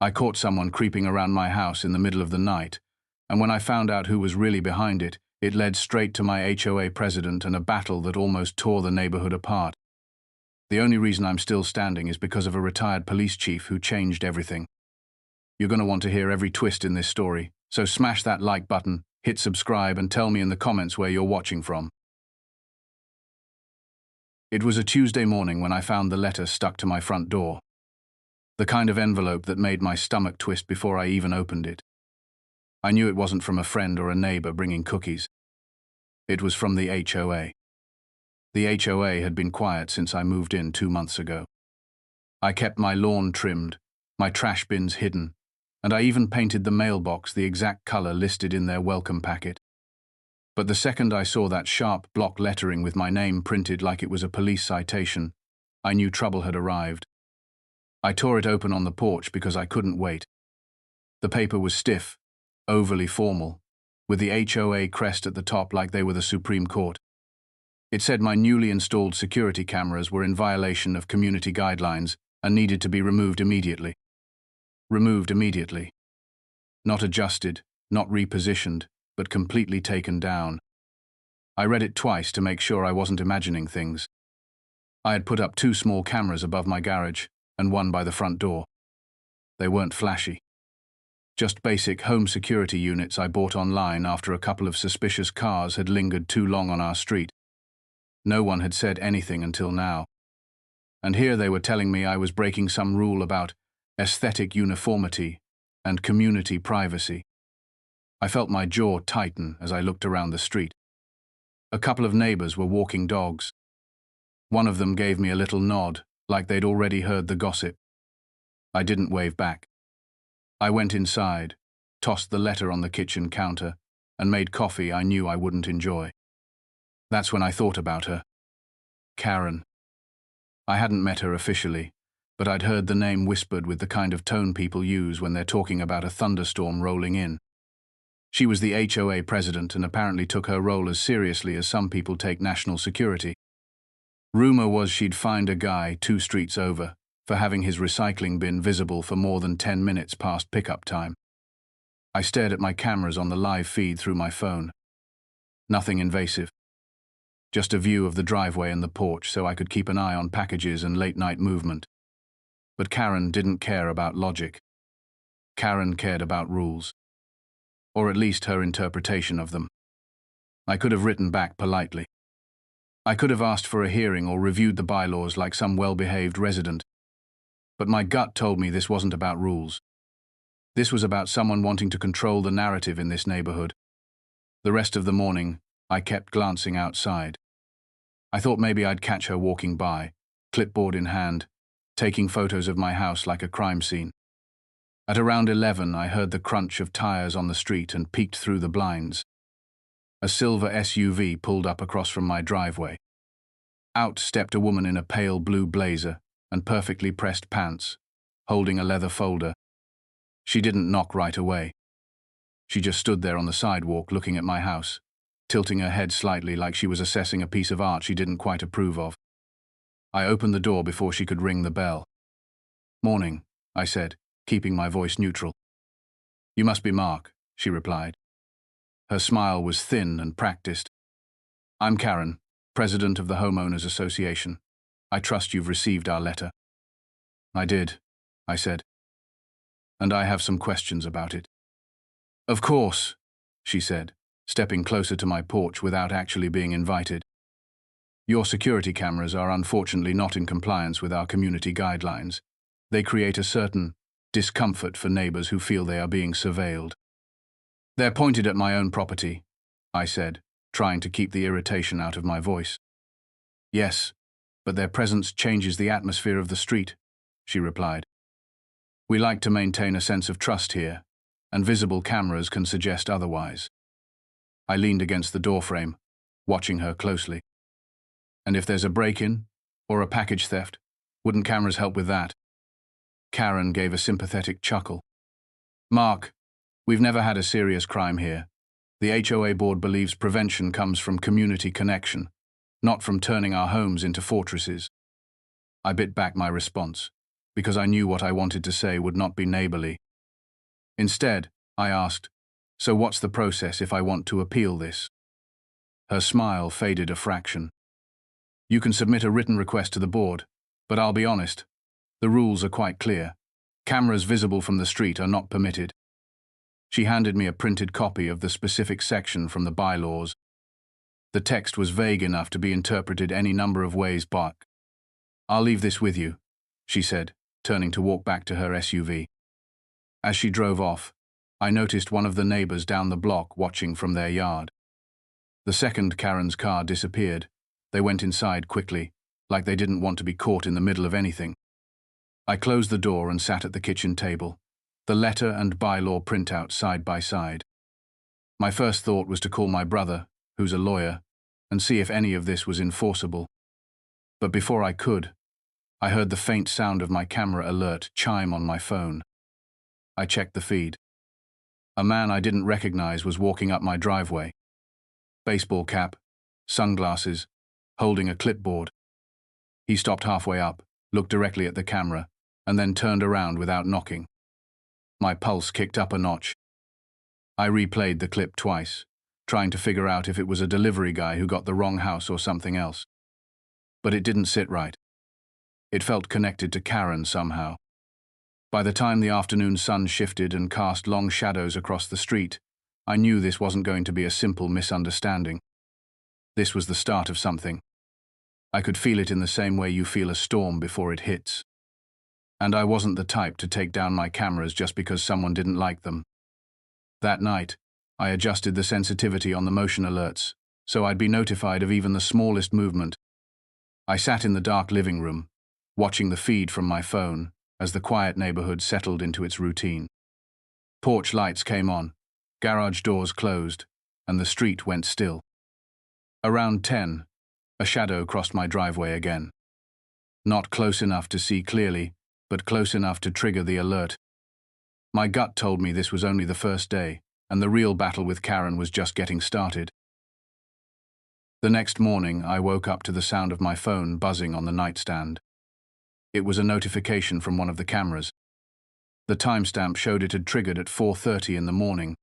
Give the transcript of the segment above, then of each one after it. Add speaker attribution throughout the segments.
Speaker 1: I caught someone creeping around my house in the middle of the night, and when I found out who was really behind it, it led straight to my HOA president and a battle that almost tore the neighborhood apart. The only reason I'm still standing is because of a retired police chief who changed everything. You're going to want to hear every twist in this story, so smash that like button, hit subscribe, and tell me in the comments where you're watching from. It was a Tuesday morning when I found the letter stuck to my front door. The kind of envelope that made my stomach twist before I even opened it. I knew it wasn't from a friend or a neighbor bringing cookies. It was from the HOA. The HOA had been quiet since I moved in 2 months ago. I kept my lawn trimmed, my trash bins hidden, and I even painted the mailbox the exact color listed in their welcome packet. But the second I saw that sharp block lettering with my name printed like it was a police citation, I knew trouble had arrived. I tore it open on the porch because I couldn't wait. The paper was stiff, overly formal, with the HOA crest at the top like they were the Supreme Court. It said my newly installed security cameras were in violation of community guidelines and needed to be removed immediately. Removed immediately. Not adjusted, not repositioned, but completely taken down. I read it twice to make sure I wasn't imagining things. I had put up 2 small cameras above my garage and 1 by the front door. They weren't flashy. Just basic home security units I bought online after a couple of suspicious cars had lingered too long on our street. No one had said anything until now. And here they were telling me I was breaking some rule about aesthetic uniformity and community privacy. I felt my jaw tighten as I looked around the street. A couple of neighbors were walking dogs. One of them gave me a little nod, like they'd already heard the gossip. I didn't wave back. I went inside, tossed the letter on the kitchen counter, and made coffee I knew I wouldn't enjoy. That's when I thought about her. Karen. I hadn't met her officially, but I'd heard the name whispered with the kind of tone people use when they're talking about a thunderstorm rolling in. She was the HOA president and apparently took her role as seriously as some people take national security. Rumor was she'd fined a guy 2 streets over for having his recycling bin visible for more than 10 minutes past pickup time. I stared at my cameras on the live feed through my phone. Nothing invasive. Just a view of the driveway and the porch so I could keep an eye on packages and late-night movement. But Karen didn't care about logic. Karen cared about rules. Or at least her interpretation of them. I could have written back politely. I could have asked for a hearing or reviewed the bylaws like some well-behaved resident. But my gut told me this wasn't about rules. This was about someone wanting to control the narrative in this neighborhood. The rest of the morning, I kept glancing outside. I thought maybe I'd catch her walking by, clipboard in hand, taking photos of my house like a crime scene. At around 11, I heard the crunch of tires on the street and peeked through the blinds. A silver SUV pulled up across from my driveway. Out stepped a woman in a pale blue blazer and perfectly pressed pants, holding a leather folder. She didn't knock right away. She just stood there on the sidewalk looking at my house, tilting her head slightly like she was assessing a piece of art she didn't quite approve of. I opened the door before she could ring the bell. "Morning," I said, keeping my voice neutral. "You must be Mark," she replied. Her smile was thin and practiced. "I'm Karen, president of the Homeowners Association. I trust you've received our letter." "I did," I said. "And I have some questions about it." "Of course," she said, stepping closer to my porch without actually being invited. "Your security cameras are unfortunately not in compliance with our community guidelines. They create a certain discomfort for neighbors who feel they are being surveilled." "They're pointed at my own property," I said, trying to keep the irritation out of my voice. "Yes, but their presence changes the atmosphere of the street," she replied. "We like to maintain a sense of trust here, and visible cameras can suggest otherwise." I leaned against the doorframe, watching her closely. "And if there's a break-in, or a package theft, wouldn't cameras help with that?" Karen gave a sympathetic chuckle. "Mark, we've never had a serious crime here. The HOA board believes prevention comes from community connection, not from turning our homes into fortresses." I bit back my response. because I knew what I wanted to say would not be neighborly. Instead, I asked, "So what's the process if I want to appeal this?" Her smile faded a fraction. "You can submit a written request to the board, but I'll be honest, the rules are quite clear. Cameras visible from the street are not permitted." She handed me a printed copy of the specific section from the bylaws. The text was vague enough to be interpreted any number of ways, but "I'll leave this with you," she said, turning to walk back to her SUV. As she drove off, I noticed one of the neighbors down the block watching from their yard. The second Karen's car disappeared. They went inside quickly, like they didn't want to be caught in the middle of anything. I closed the door and sat at the kitchen table, the letter and bylaw printout side by side. My first thought was to call my brother, who's a lawyer, and see if any of this was enforceable. But before I could, I heard the faint sound of my camera alert chime on my phone. I checked the feed. A man I didn't recognize was walking up my driveway. Baseball cap, sunglasses, holding a clipboard. He stopped halfway up, looked directly at the camera, and then turned around without knocking. My pulse kicked up a notch. I replayed the clip twice, trying to figure out if it was a delivery guy who got the wrong house or something else. But it didn't sit right. It felt connected to Karen somehow. By the time the afternoon sun shifted and cast long shadows across the street, I knew this wasn't going to be a simple misunderstanding. This was the start of something. I could feel it in the same way you feel a storm before it hits. And I wasn't the type to take down my cameras just because someone didn't like them. That night, I adjusted the sensitivity on the motion alerts, so I'd be notified of even the smallest movement. I sat in the dark living room, watching the feed from my phone as the quiet neighborhood settled into its routine. Porch lights came on, garage doors closed, and the street went still. Around 10, a shadow crossed my driveway again. Not close enough to see clearly, but close enough to trigger the alert. My gut told me this was only the first day, and the real battle with Karen was just getting started. The next morning, I woke up to the sound of my phone buzzing on the nightstand. It was a notification from one of the cameras. The timestamp showed it had triggered at 4:30 in the morning.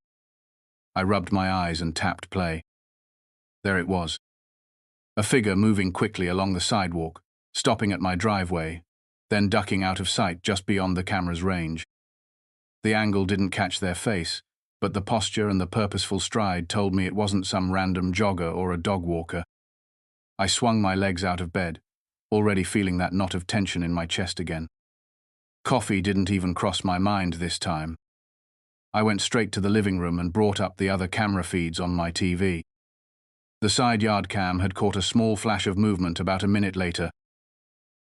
Speaker 1: I rubbed my eyes and tapped play. There it was. A figure moving quickly along the sidewalk, stopping at my driveway, then ducking out of sight just beyond the camera's range. The angle didn't catch their face, but the posture and the purposeful stride told me it wasn't some random jogger or a dog walker. I swung my legs out of bed, already feeling that knot of tension in my chest again. Coffee didn't even cross my mind this time. I went straight to the living room and brought up the other camera feeds on my TV. The side yard cam had caught a small flash of movement about a minute later.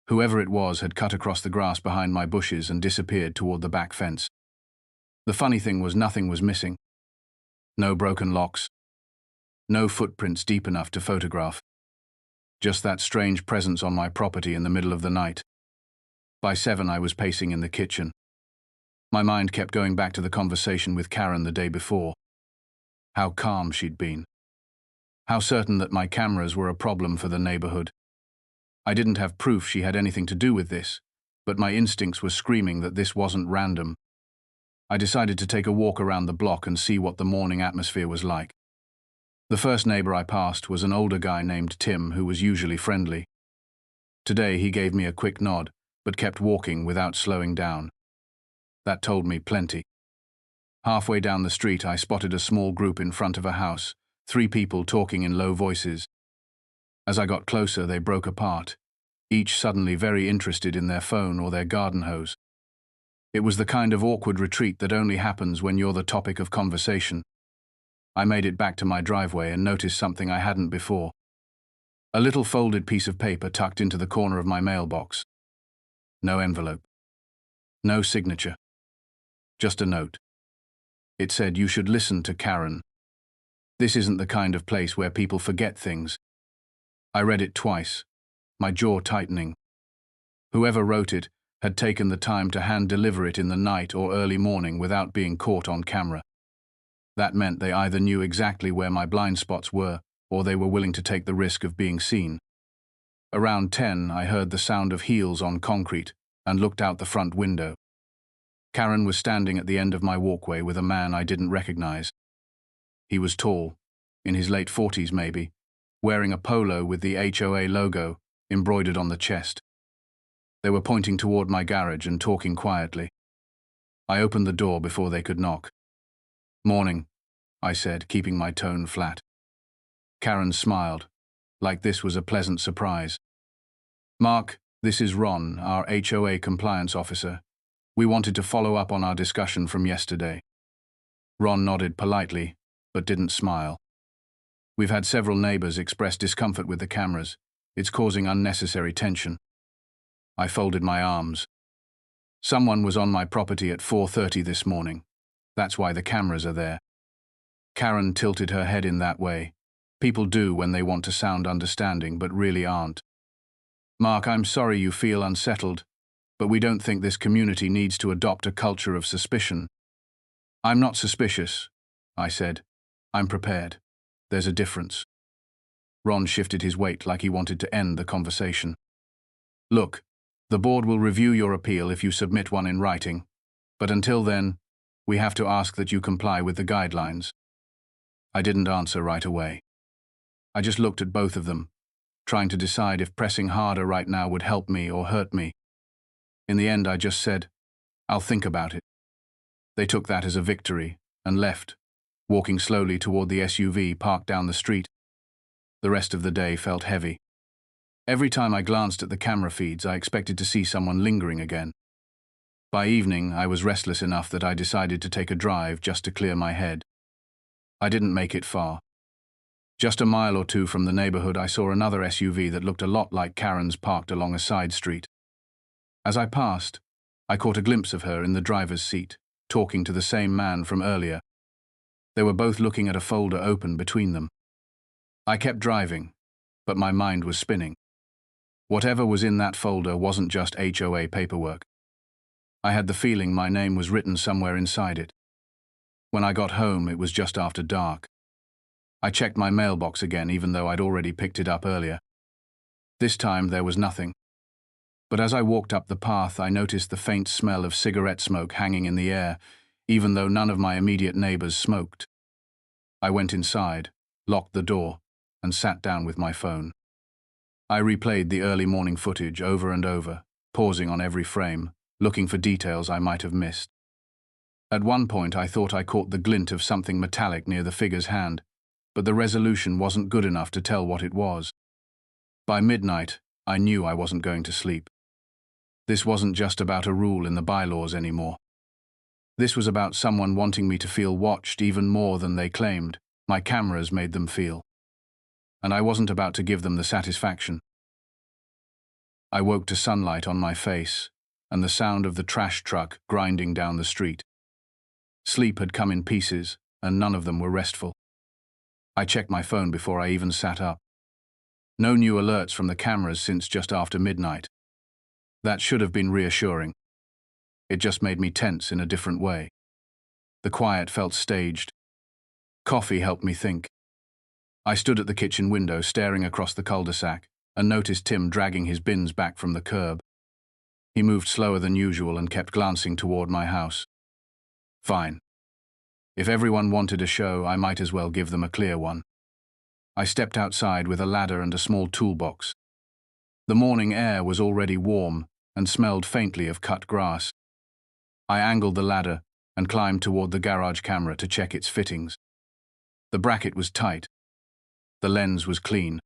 Speaker 1: Whoever it was had cut across the grass behind my bushes and disappeared toward the back fence. The funny thing was nothing was missing. No broken locks. No footprints deep enough to photograph. Just that strange presence on my property in the middle of the night. By 7, I was pacing in the kitchen. My mind kept going back to the conversation with Karen the day before. How calm she'd been. How certain that my cameras were a problem for the neighborhood. I didn't have proof she had anything to do with this, but my instincts were screaming that this wasn't random. I decided to take a walk around the block and see what the morning atmosphere was like. The first neighbor I passed was an older guy named Tim who was usually friendly. Today he gave me a quick nod, but kept walking without slowing down. That told me plenty. Halfway down the street I spotted a small group in front of a house, 3 people talking in low voices. As I got closer they broke apart, each suddenly very interested in their phone or their garden hose. It was the kind of awkward retreat that only happens when you're the topic of conversation. I made it back to my driveway and noticed something I hadn't before. A little folded piece of paper tucked into the corner of my mailbox. No envelope. No signature. Just a note. It said, "You should listen to Karen. This isn't the kind of place where people forget things." I read it twice, my jaw tightening. Whoever wrote it had taken the time to hand-deliver it in the night or early morning without being caught on camera. That meant they either knew exactly where my blind spots were, or they were willing to take the risk of being seen. Around 10, I heard the sound of heels on concrete, and looked out the front window. Karen was standing at the end of my walkway with a man I didn't recognize. He was tall, in his late 40s maybe, wearing a polo with the HOA logo embroidered on the chest. They were pointing toward my garage and talking quietly. I opened the door before they could knock. "Morning," I said, keeping my tone flat. Karen smiled, like this was a pleasant surprise. "Mark, this is Ron, our HOA compliance officer. We wanted to follow up on our discussion from yesterday." Ron nodded politely, but didn't smile. "We've had several neighbors express discomfort with the cameras. It's causing unnecessary tension." I folded my arms. "Someone was on my property at 4:30 this morning. That's why the cameras are there." Karen tilted her head in that way. People do when they want to sound understanding, but really aren't. "Mark, I'm sorry you feel unsettled, but we don't think this community needs to adopt a culture of suspicion." "I'm not suspicious," I said. "I'm prepared. There's a difference." Ron shifted his weight like he wanted to end the conversation. "Look, the board will review your appeal if you submit one in writing, but until then, we have to ask that you comply with the guidelines." I didn't answer right away. I just looked at both of them, trying to decide if pressing harder right now would help me or hurt me. In the end, I just said, "I'll think about it." They took that as a victory and left, walking slowly toward the SUV parked down the street. The rest of the day felt heavy. Every time I glanced at the camera feeds, I expected to see someone lingering again. By evening, I was restless enough that I decided to take a drive just to clear my head. I didn't make it far. Just a mile or two from the neighborhood, I saw another SUV that looked a lot like Karen's parked along a side street. As I passed, I caught a glimpse of her in the driver's seat, talking to the same man from earlier. They were both looking at a folder open between them. I kept driving, but my mind was spinning. Whatever was in that folder wasn't just HOA paperwork. I had the feeling my name was written somewhere inside it. When I got home, it was just after dark. I checked my mailbox again, even though I'd already picked it up earlier. This time, there was nothing. But as I walked up the path, I noticed the faint smell of cigarette smoke hanging in the air, even though none of my immediate neighbors smoked. I went inside, locked the door, and sat down with my phone. I replayed the early morning footage over and over, pausing on every frame, looking for details I might have missed. At one point, I thought I caught the glint of something metallic near the figure's hand, but the resolution wasn't good enough to tell what it was. By midnight, I knew I wasn't going to sleep. This wasn't just about a rule in the bylaws anymore. This was about someone wanting me to feel watched even more than they claimed my cameras made them feel. And I wasn't about to give them the satisfaction. I woke to sunlight on my face and the sound of the trash truck grinding down the street. Sleep had come in pieces, and none of them were restful. I checked my phone before I even sat up. No new alerts from the cameras since just after midnight. That should have been reassuring. It just made me tense in a different way. The quiet felt staged. Coffee helped me think. I stood at the kitchen window staring across the cul-de-sac and noticed Tim dragging his bins back from the curb. He moved slower than usual and kept glancing toward my house. Fine. If everyone wanted a show, I might as well give them a clear one. I stepped outside with a ladder and a small toolbox. The morning air was already warm and smelled faintly of cut grass. I angled the ladder and climbed toward the garage camera to check its fittings. The bracket was tight. The lens was clean.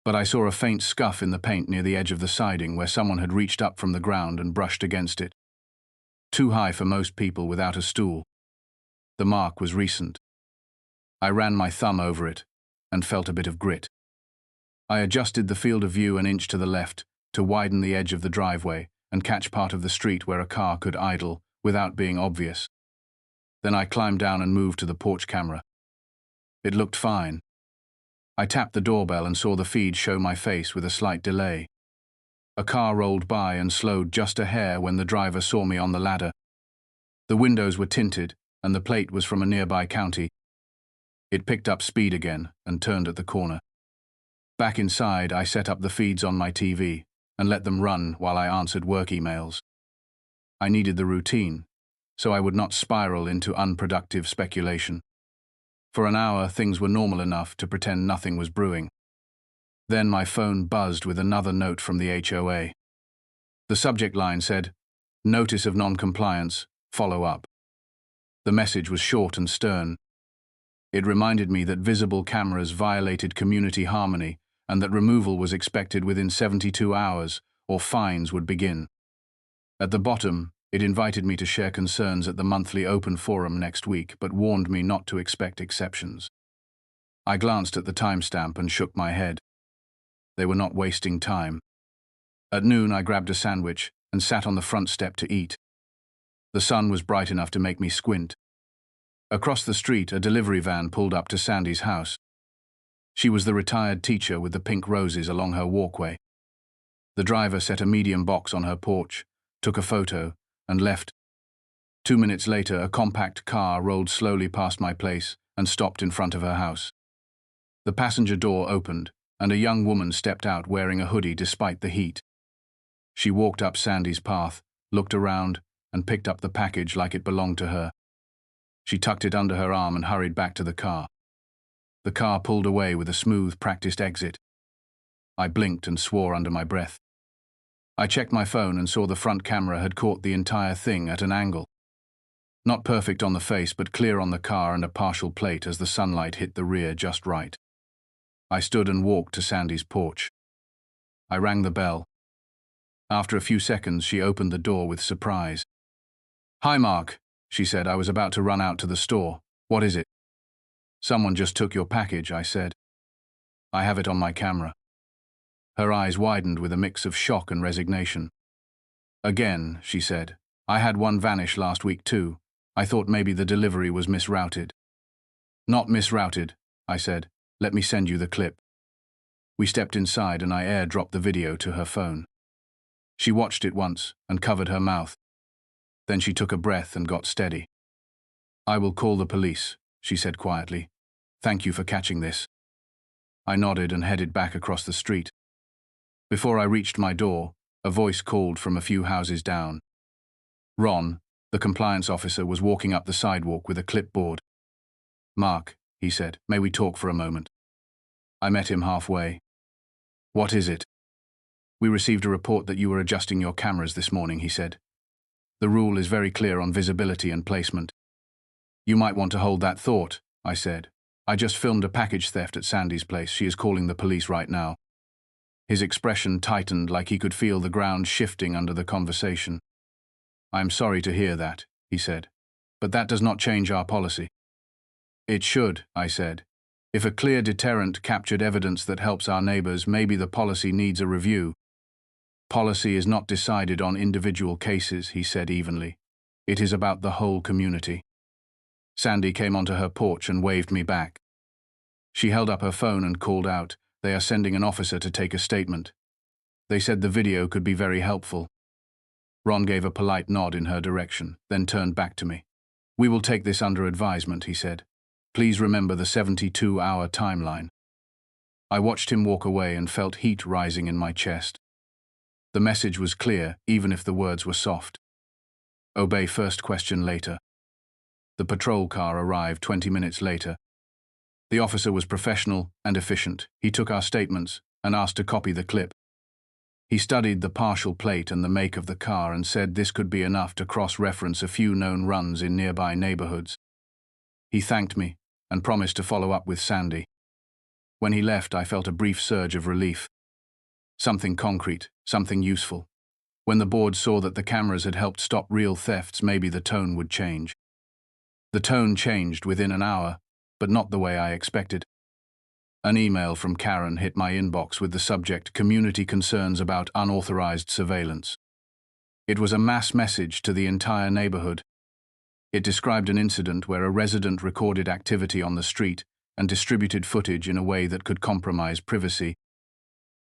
Speaker 1: But I saw a faint scuff in the paint near the edge of the siding where someone had reached up from the ground and brushed against it. Too high for most people without a stool. The mark was recent. I ran my thumb over it and felt a bit of grit. I adjusted the field of view an inch to the left to widen the edge of the driveway and catch part of the street where a car could idle without being obvious. Then I climbed down and moved to the porch camera. It looked fine. I tapped the doorbell and saw the feed show my face with a slight delay. A car rolled by and slowed just a hair when the driver saw me on the ladder. The windows were tinted, and the plate was from a nearby county. It picked up speed again and turned at the corner. Back inside, I set up the feeds on my TV and let them run while I answered work emails. I needed the routine, so I would not spiral into unproductive speculation. For an hour, things were normal enough to pretend nothing was brewing. Then my phone buzzed with another note from the HOA. The subject line said, "Notice of non-compliance, follow up." The message was short and stern. It reminded me that visible cameras violated community harmony and that removal was expected within 72 hours, or fines would begin. At the bottom, it invited me to share concerns at the monthly open forum next week, but warned me not to expect exceptions. I glanced at the timestamp and shook my head. They were not wasting time. At noon, I grabbed a sandwich and sat on the front step to eat. The sun was bright enough to make me squint. Across the street, a delivery van pulled up to Sandy's house. She was the retired teacher with the pink roses along her walkway. The driver set a medium box on her porch, took a photo, and left. 2 minutes later, a compact car rolled slowly past my place and stopped in front of her house. The passenger door opened, and a young woman stepped out wearing a hoodie despite the heat. She walked up Sandy's path, looked around, and picked up the package like it belonged to her. She tucked it under her arm and hurried back to the car. The car pulled away with a smooth, practiced exit. I blinked and swore under my breath. I checked my phone and saw the front camera had caught the entire thing at an angle. Not perfect on the face, but clear on the car and a partial plate as the sunlight hit the rear just right. I stood and walked to Sandy's porch. I rang the bell. After a few seconds, she opened the door with surprise. "Hi, Mark," she said. "I was about to run out to the store. What is it?" "Someone just took your package," I said. "I have it on my camera." Her eyes widened with a mix of shock and resignation. "Again," she said. "I had one vanish last week too. I thought maybe the delivery was misrouted." "Not misrouted," I said. "Let me send you the clip." We stepped inside and I airdropped the video to her phone. She watched it once and covered her mouth. Then she took a breath and got steady. "I will call the police," she said quietly. "Thank you for catching this." I nodded and headed back across the street. Before I reached my door, a voice called from a few houses down. Ron, the compliance officer, was walking up the sidewalk with a clipboard. "Mark," he said, "may we talk for a moment?" I met him halfway. "What is it?" "We received a report that you were adjusting your cameras this morning," he said. "The rule is very clear on visibility and placement." "You might want to hold that thought," I said. "I just filmed a package theft at Sandy's place. She is calling the police right now." His expression tightened like he could feel the ground shifting under the conversation. "I am sorry to hear that," he said, "but that does not change our policy." "It should," I said. "If a clear deterrent captured evidence that helps our neighbors, maybe the policy needs a review." "Policy is not decided on individual cases," he said evenly. "It is about the whole community." Sandy came onto her porch and waved me back. She held up her phone and called out, "They are sending an officer to take a statement. They said the video could be very helpful." Ron gave a polite nod in her direction, then turned back to me. "We will take this under advisement," he said. "Please remember the 72-hour timeline." I watched him walk away and felt heat rising in my chest. The message was clear, even if the words were soft. Obey first, question later. The patrol car arrived 20 minutes later. The officer was professional and efficient. He took our statements and asked to copy the clip. He studied the partial plate and the make of the car and said this could be enough to cross-reference a few known runs in nearby neighborhoods. He thanked me and promised to follow up with Sandy. When he left, I felt a brief surge of relief. Something concrete, something useful. When the board saw that the cameras had helped stop real thefts, maybe the tone would change. The tone changed within an hour, but not the way I expected. An email from Karen hit my inbox with the subject, "Community concerns about unauthorized surveillance." It was a mass message to the entire neighborhood. It described an incident where a resident recorded activity on the street and distributed footage in a way that could compromise privacy.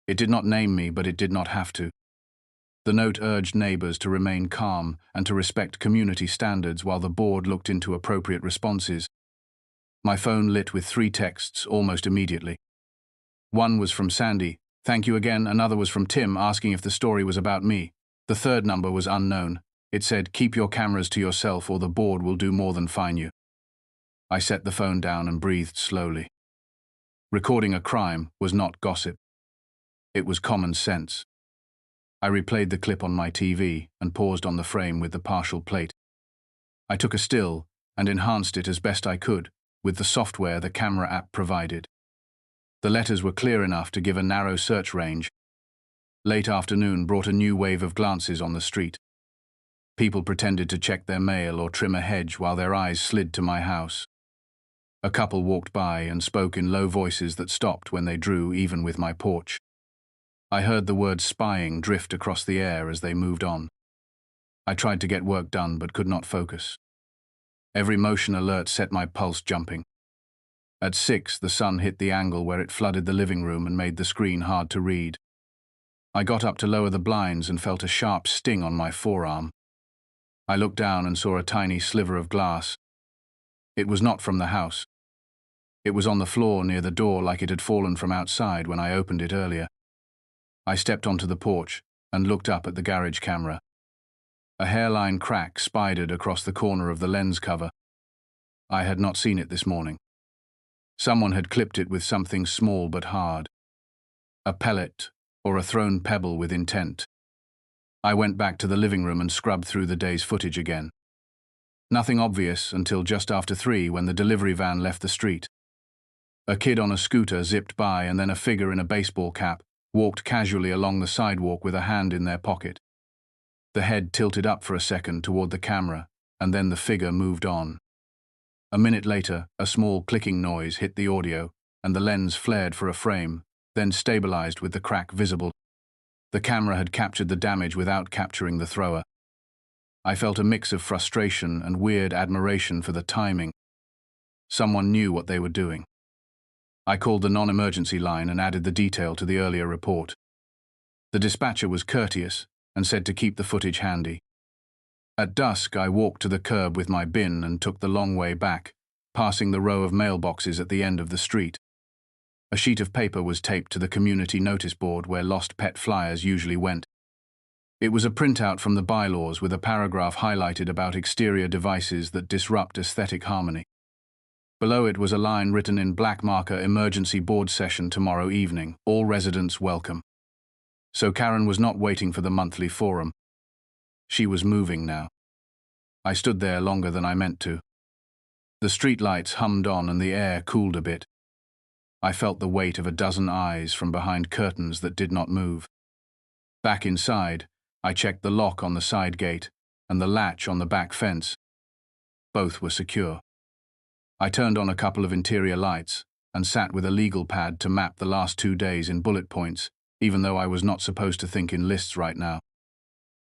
Speaker 1: It did not name me, but it did not have to. The note urged neighbors to remain calm and to respect community standards while the board looked into appropriate responses. My phone lit with 3 texts almost immediately. One was from Sandy, Thank you again. Another was from Tim asking if the story was about me. The third number was unknown. It said, keep your cameras to yourself or the board will do more than fine you. I set the phone down and breathed slowly. Recording a crime was not gossip. It was common sense. I replayed the clip on my TV and paused on the frame with the partial plate. I took a still and enhanced it as best I could with the software the camera app provided. The letters were clear enough to give a narrow search range. Late afternoon brought a new wave of glances on the street. People pretended to check their mail or trim a hedge while their eyes slid to my house. A couple walked by and spoke in low voices that stopped when they drew even with my porch. I heard the word spying drift across the air as they moved on. I tried to get work done but could not focus. Every motion alert set my pulse jumping. At 6, the sun hit the angle where it flooded the living room and made the screen hard to read. I got up to lower the blinds and felt a sharp sting on my forearm. I looked down and saw a tiny sliver of glass. It was not from the house. It was on the floor near the door like it had fallen from outside when I opened it earlier. I stepped onto the porch and looked up at the garage camera. A hairline crack spidered across the corner of the lens cover. I had not seen it this morning. Someone had clipped it with something small but hard. A pellet or a thrown pebble with intent. I went back to the living room and scrubbed through the day's footage again. Nothing obvious until just after 3 when the delivery van left the street. A kid on a scooter zipped by and then a figure in a baseball cap walked casually along the sidewalk with a hand in their pocket. The head tilted up for a second toward the camera, and then the figure moved on. A minute later, a small clicking noise hit the audio, and the lens flared for a frame, then stabilized with the crack visible. The camera had captured the damage without capturing the thrower. I felt a mix of frustration and weird admiration for the timing. Someone knew what they were doing. I called the non-emergency line and added the detail to the earlier report. The dispatcher was courteous and said to keep the footage handy. At dusk, I walked to the curb with my bin and took the long way back, passing the row of mailboxes at the end of the street. A sheet of paper was taped to the community notice board where lost pet flyers usually went. It was a printout from the bylaws with a paragraph highlighted about exterior devices that disrupt aesthetic harmony. Below it was a line written in black marker, emergency board session tomorrow evening, all residents welcome. So Karen was not waiting for the monthly forum. She was moving now. I stood there longer than I meant to. The streetlights hummed on and the air cooled a bit. I felt the weight of a dozen eyes from behind curtains that did not move. Back inside, I checked the lock on the side gate and the latch on the back fence. Both were secure. I turned on a couple of interior lights and sat with a legal pad to map the last 2 days in bullet points, even though I was not supposed to think in lists right now.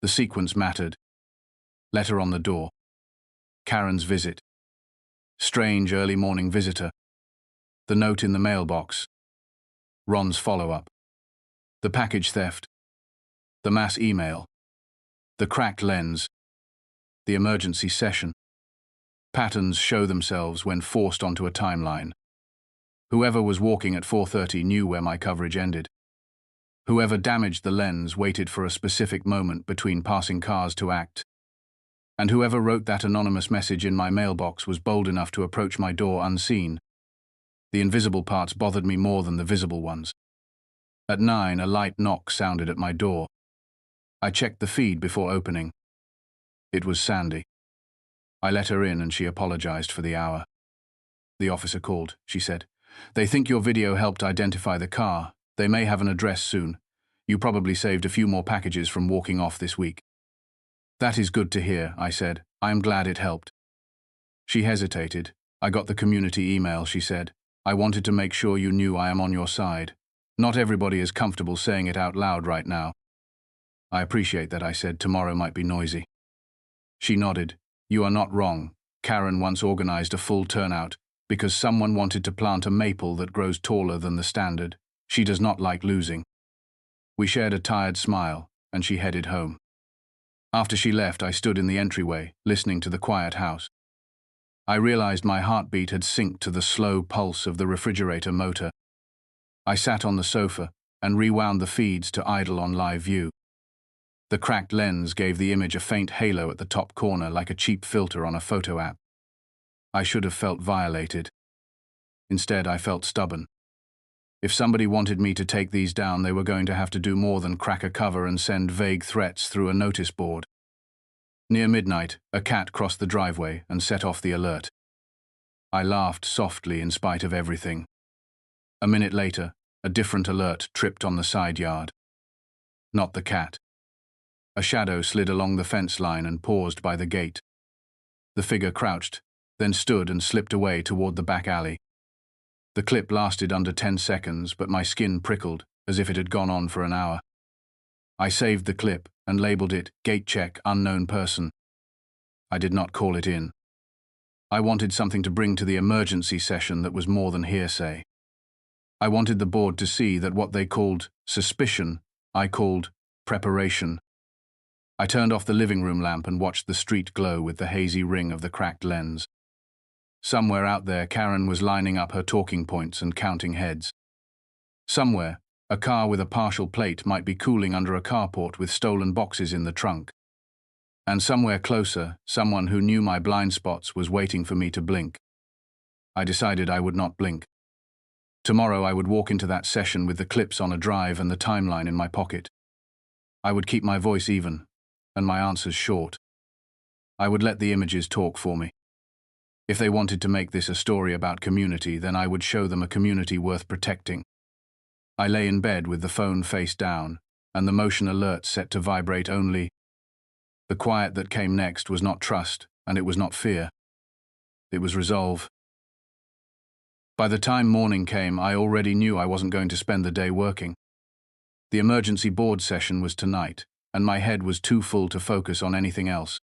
Speaker 1: The sequence mattered. Letter on the door. Karen's visit. Strange early morning visitor. The note in the mailbox. Ron's follow-up. The package theft. The mass email. The cracked lens. The emergency session. Patterns show themselves when forced onto a timeline. Whoever was walking at 4:30 knew where my coverage ended. Whoever damaged the lens waited for a specific moment between passing cars to act. And whoever wrote that anonymous message in my mailbox was bold enough to approach my door unseen. The invisible parts bothered me more than the visible ones. At 9, a light knock sounded at my door. I checked the feed before opening. It was Sandy. I let her in and she apologized for the hour. The officer called, she said. They think your video helped identify the car. They may have an address soon. You probably saved a few more packages from walking off this week. That is good to hear, I said. I am glad it helped. She hesitated. I got the community email, she said. I wanted to make sure you knew I am on your side. Not everybody is comfortable saying it out loud right now. I appreciate that, I said. Tomorrow might be noisy. She nodded. You are not wrong. Karen once organized a full turnout because someone wanted to plant a maple that grows taller than the standard. She does not like losing. We shared a tired smile, and she headed home. After she left, I stood in the entryway, listening to the quiet house. I realized my heartbeat had synced to the slow pulse of the refrigerator motor. I sat on the sofa, and rewound the feeds to idle on live view. The cracked lens gave the image a faint halo at the top corner like a cheap filter on a photo app. I should have felt violated. Instead, I felt stubborn. If somebody wanted me to take these down, they were going to have to do more than crack a cover and send vague threats through a notice board. Near midnight, a cat crossed the driveway and set off the alert. I laughed softly in spite of everything. A minute later, a different alert tripped on the side yard. Not the cat. A shadow slid along the fence line and paused by the gate. The figure crouched, then stood and slipped away toward the back alley. The clip lasted under 10 seconds, but my skin prickled, as if it had gone on for an hour. I saved the clip and labeled it "Gate Check Unknown Person." I did not call it in. I wanted something to bring to the emergency session that was more than hearsay. I wanted the board to see that what they called suspicion, I called preparation. I turned off the living room lamp and watched the street glow with the hazy ring of the cracked lens. Somewhere out there, Karen was lining up her talking points and counting heads. Somewhere, a car with a partial plate might be cooling under a carport with stolen boxes in the trunk. And somewhere closer, someone who knew my blind spots was waiting for me to blink. I decided I would not blink. Tomorrow I would walk into that session with the clips on a drive and the timeline in my pocket. I would keep my voice even, and my answers short. I would let the images talk for me. If they wanted to make this a story about community, then I would show them a community worth protecting. I lay in bed with the phone face down, and the motion alert set to vibrate only. The quiet that came next was not trust, and it was not fear. It was resolve. By the time morning came, I already knew I wasn't going to spend the day working. The emergency board session was tonight, and my head was too full to focus on anything else.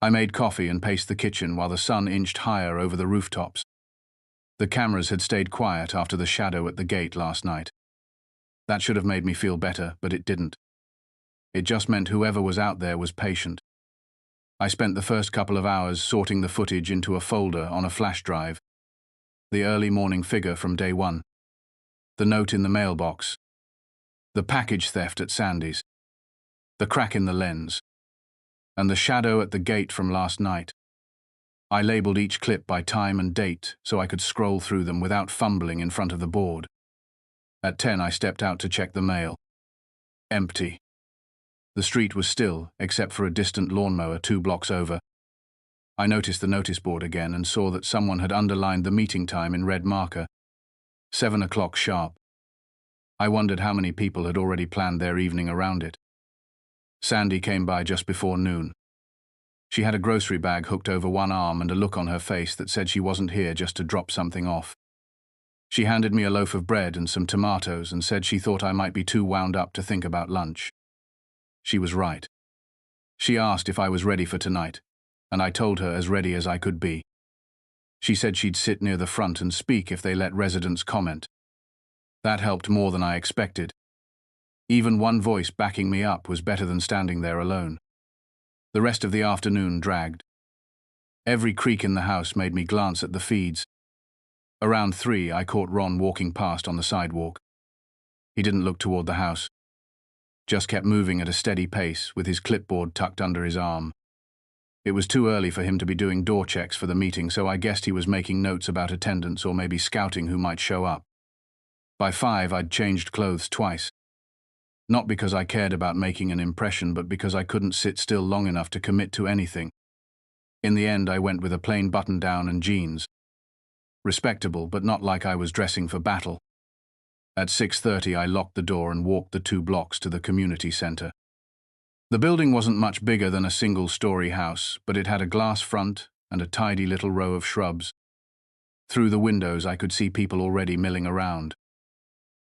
Speaker 1: I made coffee and paced the kitchen while the sun inched higher over the rooftops. The cameras had stayed quiet after the shadow at the gate last night. That should have made me feel better, but it didn't. It just meant whoever was out there was patient. I spent the first couple of hours sorting the footage into a folder on a flash drive. The early morning figure from day one. The note in the mailbox. The package theft at Sandy's. The crack in the lens. And the shadow at the gate from last night. I labeled each clip by time and date so I could scroll through them without fumbling in front of the board. At 10, I stepped out to check the mail. Empty. The street was still, except for a distant lawnmower 2 blocks over. I noticed the notice board again and saw that someone had underlined the meeting time in red marker. 7 o'clock sharp. I wondered how many people had already planned their evening around it. Sandy came by just before noon. She had a grocery bag hooked over one arm and a look on her face that said she wasn't here just to drop something off. She handed me a loaf of bread and some tomatoes and said she thought I might be too wound up to think about lunch. She was right. She asked if I was ready for tonight, and I told her as ready as I could be. She said she'd sit near the front and speak if they let residents comment. That helped more than I expected. Even one voice backing me up was better than standing there alone. The rest of the afternoon dragged. Every creak in the house made me glance at the feeds. Around 3, I caught Ron walking past on the sidewalk. He didn't look toward the house. Just kept moving at a steady pace with his clipboard tucked under his arm. It was too early for him to be doing door checks for the meeting, so I guessed he was making notes about attendance or maybe scouting who might show up. By 5, I'd changed clothes twice. Not because I cared about making an impression, but because I couldn't sit still long enough to commit to anything. In the end, I went with a plain button-down and jeans. Respectable, but not like I was dressing for battle. At 6:30, I locked the door and walked the 2 blocks to the community center. The building wasn't much bigger than a single-story house, but it had a glass front and a tidy little row of shrubs. Through the windows, I could see people already milling around.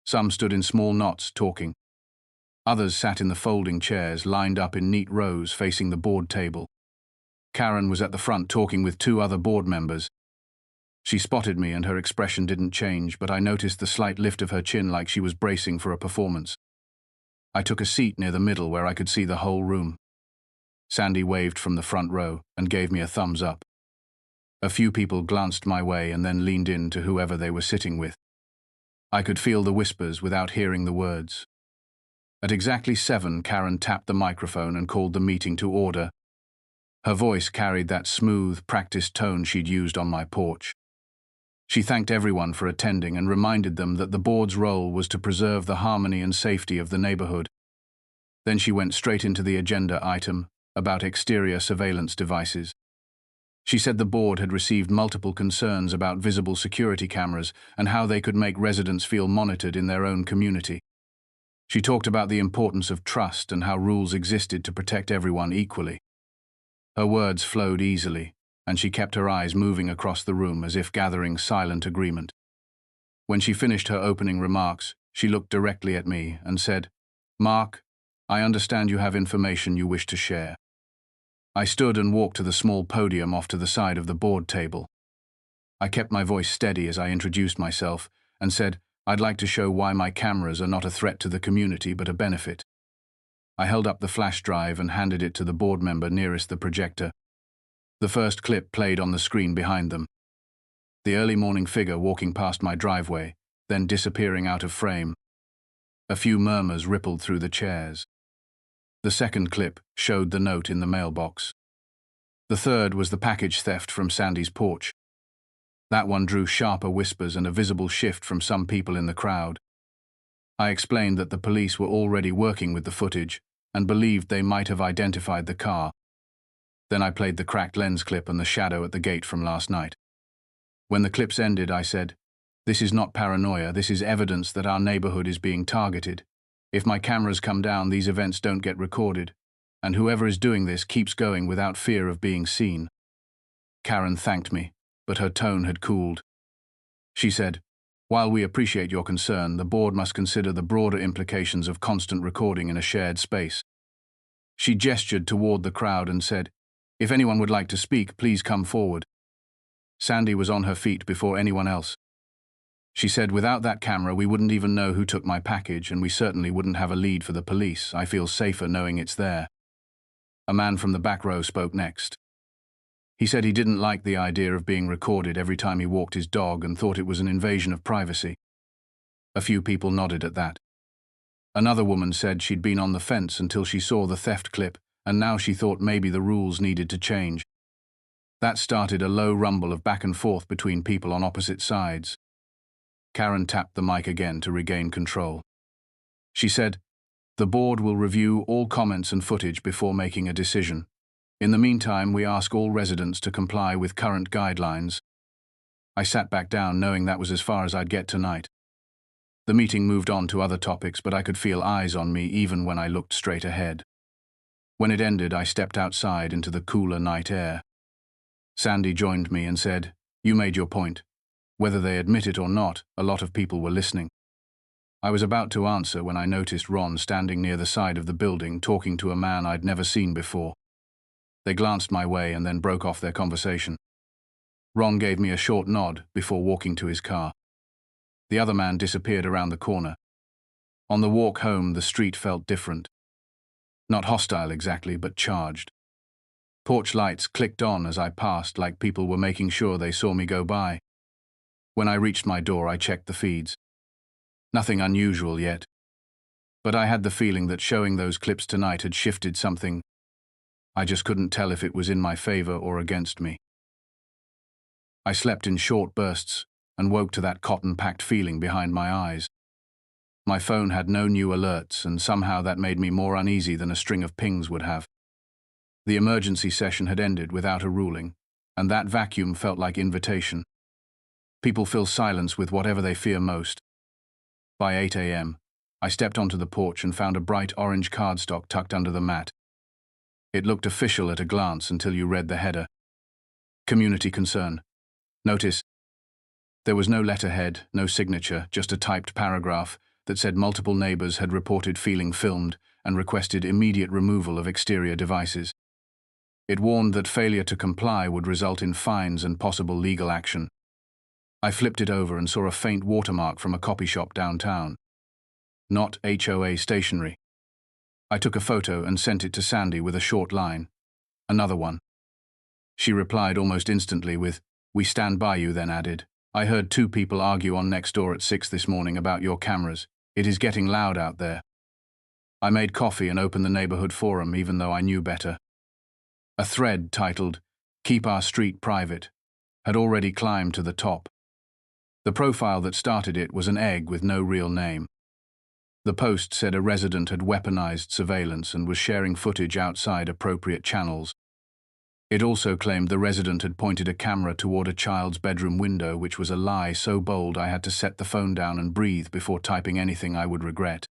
Speaker 1: Some stood in small knots, talking. Others sat in the folding chairs, lined up in neat rows facing the board table. Karen was at the front talking with 2 other board members. She spotted me and her expression didn't change, but I noticed the slight lift of her chin like she was bracing for a performance. I took a seat near the middle where I could see the whole room. Sandy waved from the front row and gave me a thumbs up. A few people glanced my way and then leaned in to whoever they were sitting with. I could feel the whispers without hearing the words. At exactly 7, Karen tapped the microphone and called the meeting to order. Her voice carried that smooth, practiced tone she'd used on my porch. She thanked everyone for attending and reminded them that the board's role was to preserve the harmony and safety of the neighborhood. Then she went straight into the agenda item about exterior surveillance devices. She said the board had received multiple concerns about visible security cameras and how they could make residents feel monitored in their own community. She talked about the importance of trust and how rules existed to protect everyone equally. Her words flowed easily, and she kept her eyes moving across the room as if gathering silent agreement. When she finished her opening remarks, she looked directly at me and said, "Mark, I understand you have information you wish to share." I stood and walked to the small podium off to the side of the board table. I kept my voice steady as I introduced myself and said, "I'd like to show why my cameras are not a threat to the community but a benefit." I held up the flash drive and handed it to the board member nearest the projector. The first clip played on the screen behind them. The early morning figure walking past my driveway, then disappearing out of frame. A few murmurs rippled through the chairs. The second clip showed the note in the mailbox. The third was the package theft from Sandy's porch. That one drew sharper whispers and a visible shift from some people in the crowd. I explained that the police were already working with the footage and believed they might have identified the car. Then I played the cracked lens clip and the shadow at the gate from last night. When the clips ended, I said, "This is not paranoia, this is evidence that our neighborhood is being targeted. If my cameras come down, these events don't get recorded, and whoever is doing this keeps going without fear of being seen." Karen thanked me, but her tone had cooled. She said, "While we appreciate your concern, the board must consider the broader implications of constant recording in a shared space." She gestured toward the crowd and said, "If anyone would like to speak, please come forward." Sandy was on her feet before anyone else. She said, "Without that camera, we wouldn't even know who took my package, and we certainly wouldn't have a lead for the police. I feel safer knowing it's there." A man from the back row spoke next. He said he didn't like the idea of being recorded every time he walked his dog and thought it was an invasion of privacy. A few people nodded at that. Another woman said she'd been on the fence until she saw the theft clip, and now she thought maybe the rules needed to change. That started a low rumble of back and forth between people on opposite sides. Karen tapped the mic again to regain control. She said, "The board will review all comments and footage before making a decision. In the meantime, we ask all residents to comply with current guidelines." I sat back down knowing that was as far as I'd get tonight. The meeting moved on to other topics, but I could feel eyes on me even when I looked straight ahead. When it ended, I stepped outside into the cooler night air. Sandy joined me and said, "You made your point. Whether they admit it or not, a lot of people were listening." I was about to answer when I noticed Ron standing near the side of the building talking to a man I'd never seen before. They glanced my way and then broke off their conversation. Ron gave me a short nod before walking to his car. The other man disappeared around the corner. On the walk home, the street felt different. Not hostile exactly, but charged. Porch lights clicked on as I passed, like people were making sure they saw me go by. When I reached my door, I checked the feeds. Nothing unusual yet. But I had the feeling that showing those clips tonight had shifted something. I just couldn't tell if it was in my favor or against me. I slept in short bursts and woke to that cotton-packed feeling behind my eyes. My phone had no new alerts, and somehow that made me more uneasy than a string of pings would have. The emergency session had ended without a ruling, and that vacuum felt like invitation. People fill silence with whatever they fear most. By 8 a.m., I stepped onto the porch and found a bright orange cardstock tucked under the mat. It looked official at a glance until you read the header. Community concern. Notice, there was no letterhead, no signature, just a typed paragraph that said multiple neighbors had reported feeling filmed and requested immediate removal of exterior devices. It warned that failure to comply would result in fines and possible legal action. I flipped it over and saw a faint watermark from a copy shop downtown. Not HOA stationery. I took a photo and sent it to Sandy with a short line. "Another one." She replied almost instantly with, "We stand by you," then added, I heard two people argue on Nextdoor at 6 this morning about your cameras. It is getting loud out there. I made coffee and opened the neighborhood forum even though I knew better. A thread titled, "Keep Our Street Private," had already climbed to the top. The profile that started it was an egg with no real name. The post said a resident had weaponized surveillance and was sharing footage outside appropriate channels. It also claimed the resident had pointed a camera toward a child's bedroom window, which was a lie so bold I had to set the phone down and breathe before typing anything I would regret.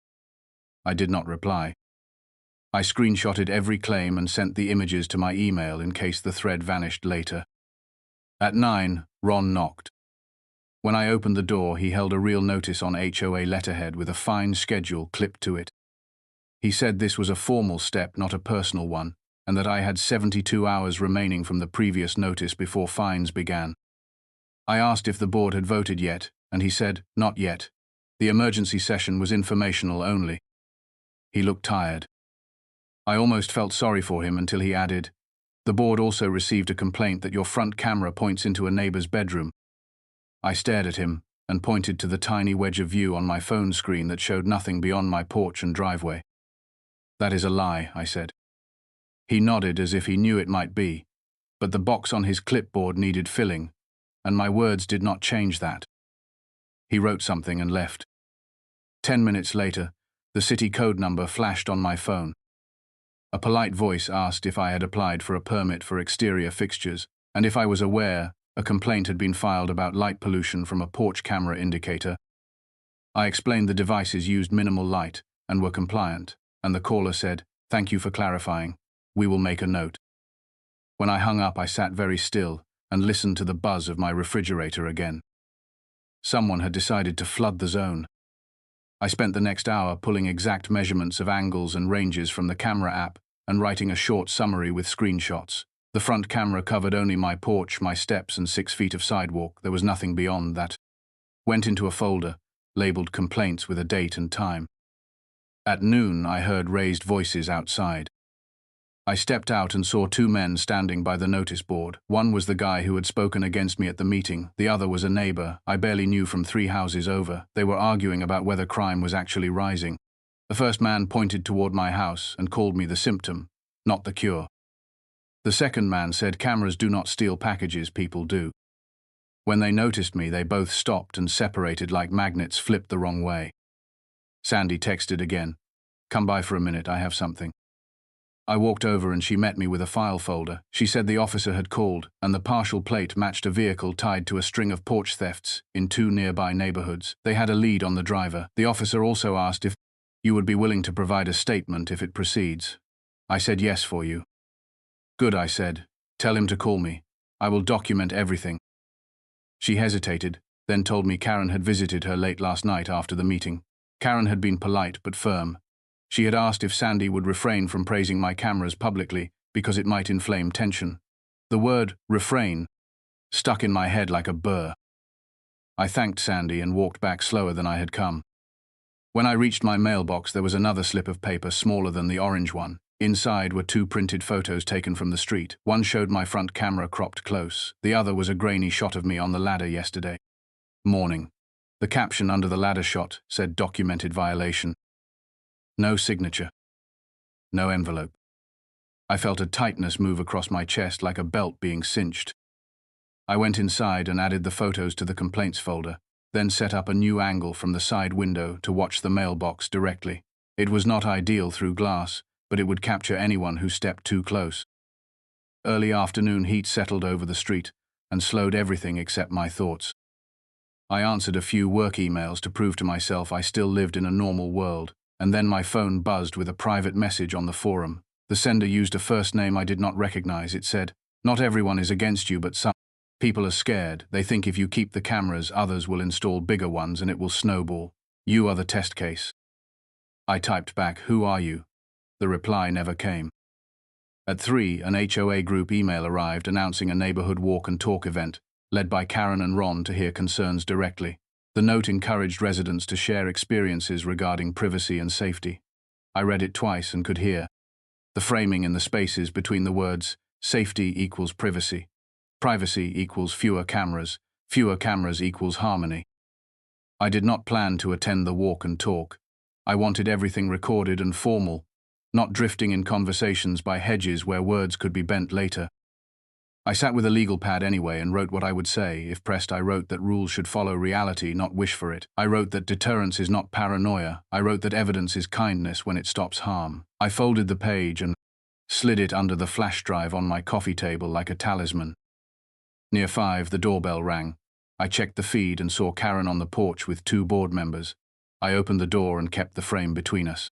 Speaker 1: I did not reply. I screenshotted every claim and sent the images to my email in case the thread vanished later. At 9, Ron knocked. When I opened the door, he held a real notice on HOA letterhead with a fine schedule clipped to it. He said this was a formal step, not a personal one, and that I had 72 hours remaining from the previous notice before fines began. I asked if the board had voted yet, and he said, not yet. The emergency session was informational only. He looked tired. I almost felt sorry for him until he added, the board also received a complaint that your front camera points into a neighbor's bedroom. I stared at him and pointed to the tiny wedge of view on my phone screen that showed nothing beyond my porch and driveway. That is a lie, I said. He nodded as if he knew it might be, but the box on his clipboard needed filling, and my words did not change that. He wrote something and left. 10 minutes later, the city code number flashed on my phone. A polite voice asked if I had applied for a permit for exterior fixtures, and if I was aware a complaint had been filed about light pollution from a porch camera indicator. I explained the devices used minimal light and were compliant, and the caller said, "Thank you for clarifying. We will make a note." When I hung up, I sat very still and listened to the buzz of my refrigerator again. Someone had decided to flood the zone. I spent the next hour pulling exact measurements of angles and ranges from the camera app and writing a short summary with screenshots. The front camera covered only my porch, my steps, and 6 feet of sidewalk. There was nothing beyond that. Went into a folder, labeled complaints with a date and time. At noon, I heard raised voices outside. I stepped out and saw 2 men standing by the notice board. One was the guy who had spoken against me at the meeting. The other was a neighbor I barely knew from 3 houses over. They were arguing about whether crime was actually rising. The first man pointed toward my house and called me the symptom, not the cure. The second man said cameras do not steal packages, people do. When they noticed me, they both stopped and separated like magnets flipped the wrong way. Sandy texted again, "Come by for a minute, I have something." I walked over and she met me with a file folder. She said the officer had called and the partial plate matched a vehicle tied to a string of porch thefts in 2 nearby neighborhoods. They had a lead on the driver. The officer also asked if you would be willing to provide a statement if it proceeds. I said yes for you. Good, I said. Tell him to call me. I will document everything. She hesitated, then told me Karen had visited her late last night after the meeting. Karen had been polite but firm. She had asked if Sandy would refrain from praising my cameras publicly because it might inflame tension. The word refrain stuck in my head like a burr. I thanked Sandy and walked back slower than I had come. When I reached my mailbox, there was another slip of paper smaller than the orange one. Inside were 2 printed photos taken from the street. One showed my front camera cropped close. The other was a grainy shot of me on the ladder yesterday morning. The caption under the ladder shot said documented violation. No signature. No envelope. I felt a tightness move across my chest like a belt being cinched. I went inside and added the photos to the complaints folder, then set up a new angle from the side window to watch the mailbox directly. It was not ideal through glass, but it would capture anyone who stepped too close. Early afternoon heat settled over the street and slowed everything except my thoughts. I answered a few work emails to prove to myself I still lived in a normal world, and then my phone buzzed with a private message on the forum. The sender used a first name I did not recognize. It said, "Not everyone is against you, but some people are scared. They think if you keep the cameras, others will install bigger ones and it will snowball. You are the test case." I typed back, "Who are you?" The reply never came. At 3, an HOA group email arrived announcing a neighborhood walk and talk event, led by Karen and Ron to hear concerns directly. The note encouraged residents to share experiences regarding privacy and safety. I read it twice and could hear the framing in the spaces between the words, "Safety equals privacy. Privacy equals fewer cameras. Fewer cameras equals harmony. I did not plan to attend the walk and talk. I wanted everything recorded and formal, not drifting in conversations by hedges where words could be bent later. I sat with a legal pad anyway and wrote what I would say. If pressed, I wrote that rules should follow reality, not wish for it. I wrote that deterrence is not paranoia. I wrote that evidence is kindness when it stops harm. I folded the page and slid it under the flash drive on my coffee table like a talisman. Near 5, the doorbell rang. I checked the feed and saw Karen on the porch with 2 board members. I opened the door and kept the frame between us.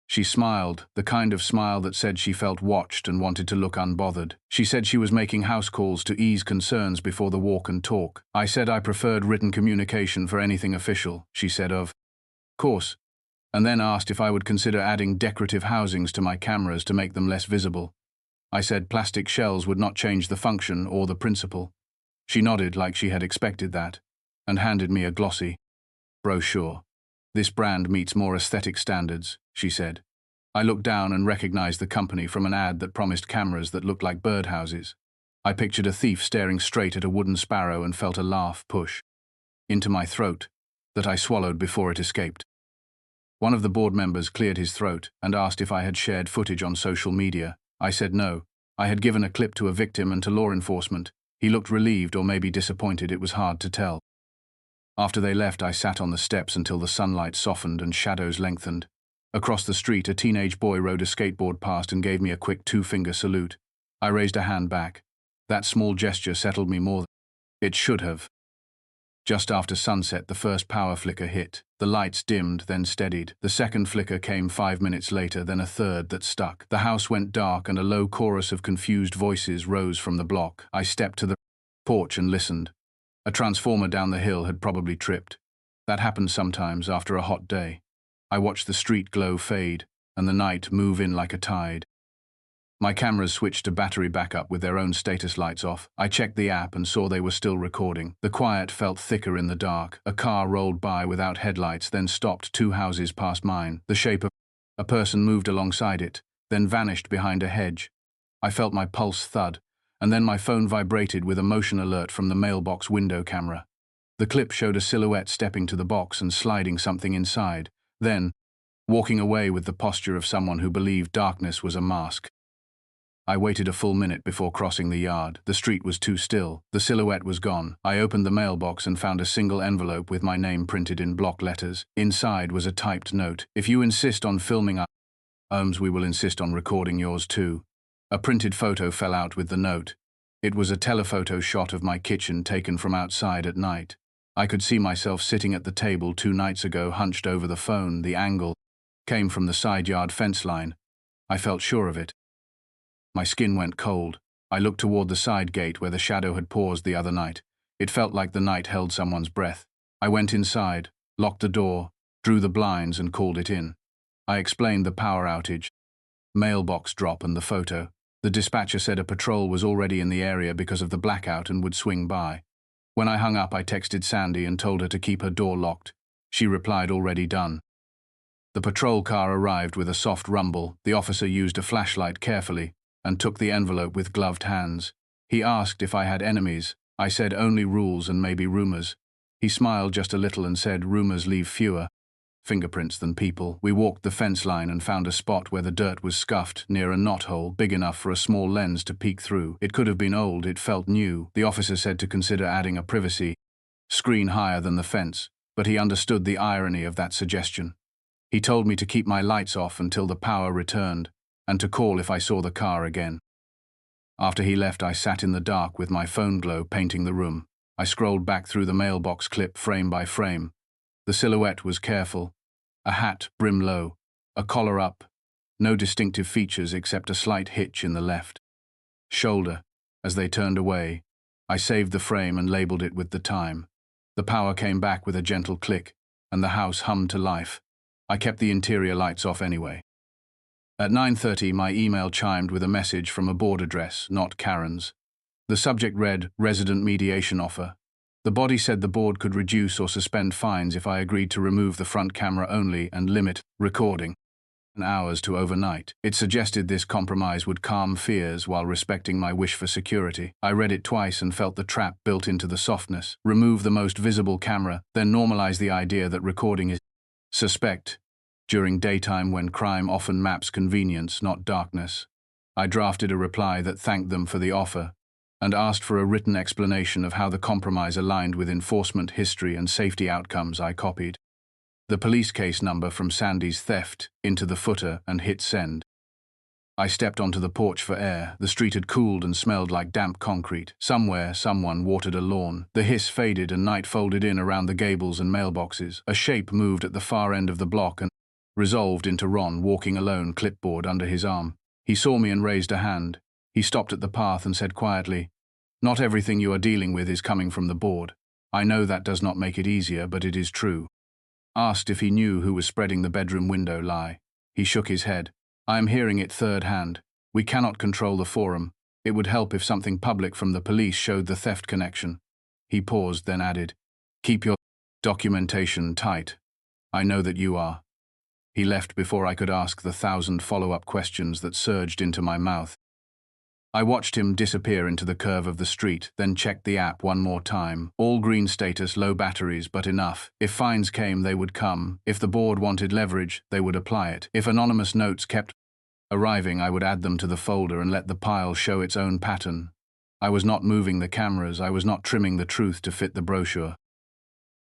Speaker 1: She smiled, the kind of smile that said she felt watched and wanted to look unbothered. She said she was making house calls to ease concerns before the walk and talk. I said I preferred written communication for anything official. She said, of course, and then asked if I would consider adding decorative housings to my cameras to make them less visible. I said plastic shells would not change the function or the principle. She nodded like she had expected that, and handed me a glossy brochure. This brand meets more aesthetic standards, she said. I looked down and recognized the company from an ad that promised cameras that looked like birdhouses. I pictured a thief staring straight at a wooden sparrow and felt a laugh push into my throat that I swallowed before it escaped. One of the board members cleared his throat and asked if I had shared footage on social media. I said no. I had given a clip to a victim and to law enforcement. He looked relieved or maybe disappointed, it was hard to tell. After they left, I sat on the steps until the sunlight softened and shadows lengthened. Across the street, a teenage boy rode a skateboard past and gave me a quick 2-finger salute. I raised a hand back. That small gesture settled me more than it should have. Just after sunset, the first power flicker hit. The lights dimmed, then steadied. The second flicker came 5 minutes later, then a third that stuck. The house went dark and a low chorus of confused voices rose from the block. I stepped to the porch and listened. A transformer down the hill had probably tripped. That happened sometimes after a hot day. I watched the street glow fade and the night move in like a tide. My cameras switched to battery backup with their own status lights off. I checked the app and saw they were still recording. The quiet felt thicker in the dark. A car rolled by without headlights, then stopped 2 houses past mine. The shape of a person moved alongside it, then vanished behind a hedge. I felt my pulse thud, and then my phone vibrated with a motion alert from the mailbox window camera. The clip showed a silhouette stepping to the box and sliding something inside, then walking away with the posture of someone who believed darkness was a mask. I waited a full minute before crossing the yard. The street was too still. The silhouette was gone. I opened the mailbox and found a single envelope with my name printed in block letters. Inside was a typed note. If you insist on filming our homes, we will insist on recording yours too. A printed photo fell out with the note. It was a telephoto shot of my kitchen taken from outside at night. I could see myself sitting at the table 2 nights ago, hunched over the phone. The angle came from the side yard fence line. I felt sure of it. My skin went cold. I looked toward the side gate where the shadow had paused the other night. It felt like the night held someone's breath. I went inside, locked the door, drew the blinds and called it in. I explained the power outage, mailbox drop and the photo. The dispatcher said a patrol was already in the area because of the blackout and would swing by. When I hung up, I texted Sandy and told her to keep her door locked. She replied, already done. The patrol car arrived with a soft rumble. The officer used a flashlight carefully and took the envelope with gloved hands. He asked if I had enemies. I said only rules and maybe rumors. He smiled just a little and said rumors leave fewer fingerprints than people. We walked the fence line and found a spot where the dirt was scuffed near a knothole big enough for a small lens to peek through. It could have been old, it felt new. The officer said to consider adding a privacy screen higher than the fence, but he understood the irony of that suggestion. He told me to keep my lights off until the power returned, and to call if I saw the car again. After he left, I sat in the dark with my phone glow painting the room. I scrolled back through the mailbox clip frame by frame. The silhouette was careful. A hat brim low, a collar up, no distinctive features except a slight hitch in the left shoulder. As they turned away, I saved the frame and labeled it with the time. The power came back with a gentle click, and the house hummed to life. I kept the interior lights off anyway. At 9:30, my email chimed with a message from a board address, not Karen's. The subject read, resident mediation offer. The body said the board could reduce or suspend fines if I agreed to remove the front camera only and limit recording. hours to overnight. It suggested this compromise would calm fears while respecting my wish for security. I read it twice and felt the trap built into the softness. Remove the most visible camera, then normalize the idea that recording is suspect during daytime when crime often maps convenience, not darkness. I drafted a reply that thanked them for the offer and asked for a written explanation of how the compromise aligned with enforcement history and safety outcomes. I copied the police case number from Sandy's theft into the footer and hit send. I stepped onto the porch for air. The street had cooled and smelled like damp concrete. Somewhere, someone watered a lawn. The hiss faded and night folded in around the gables and mailboxes. A shape moved at the far end of the block and resolved into Ron, walking alone, clipboard under his arm. He saw me and raised a hand. He stopped at the path and said quietly, "Not everything you are dealing with is coming from the board. I know that does not make it easier, but it is true." Asked if he knew who was spreading the bedroom window lie. He shook his head. "I am hearing it third hand. We cannot control the forum. It would help if something public from the police showed the theft connection." He paused, then added, "Keep your documentation tight. I know that you are." He left before I could ask the 1,000 follow-up questions that surged into my mouth. I watched him disappear into the curve of the street, then checked the app one more time. All green status, low batteries, but enough. If fines came, they would come. If the board wanted leverage, they would apply it. If anonymous notes kept arriving, I would add them to the folder and let the pile show its own pattern. I was not moving the cameras. I was not trimming the truth to fit the brochure.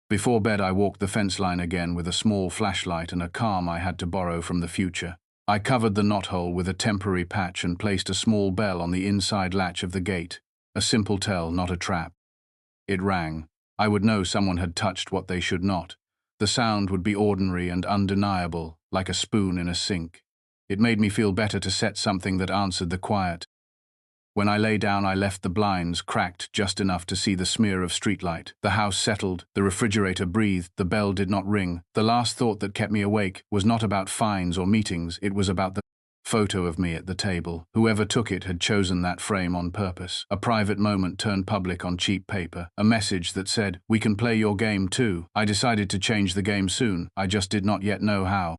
Speaker 1: Before bed, I walked the fence line again with a small flashlight and a calm I had to borrow from the future. I covered the knothole with a temporary patch and placed a small bell on the inside latch of the gate. A simple tell, not a trap. It rang. I would know someone had touched what they should not. The sound would be ordinary and undeniable, like a spoon in a sink. It made me feel better to set something that answered the quiet. When I lay down, I left the blinds cracked just enough to see the smear of streetlight. The house settled, the refrigerator breathed, the bell did not ring. The last thought that kept me awake was not about fines or meetings, it was about the photo of me at the table. Whoever took it had chosen that frame on purpose. A private moment turned public on cheap paper. A message that said, "We can play your game too." I decided to change the game soon, I just did not yet know how.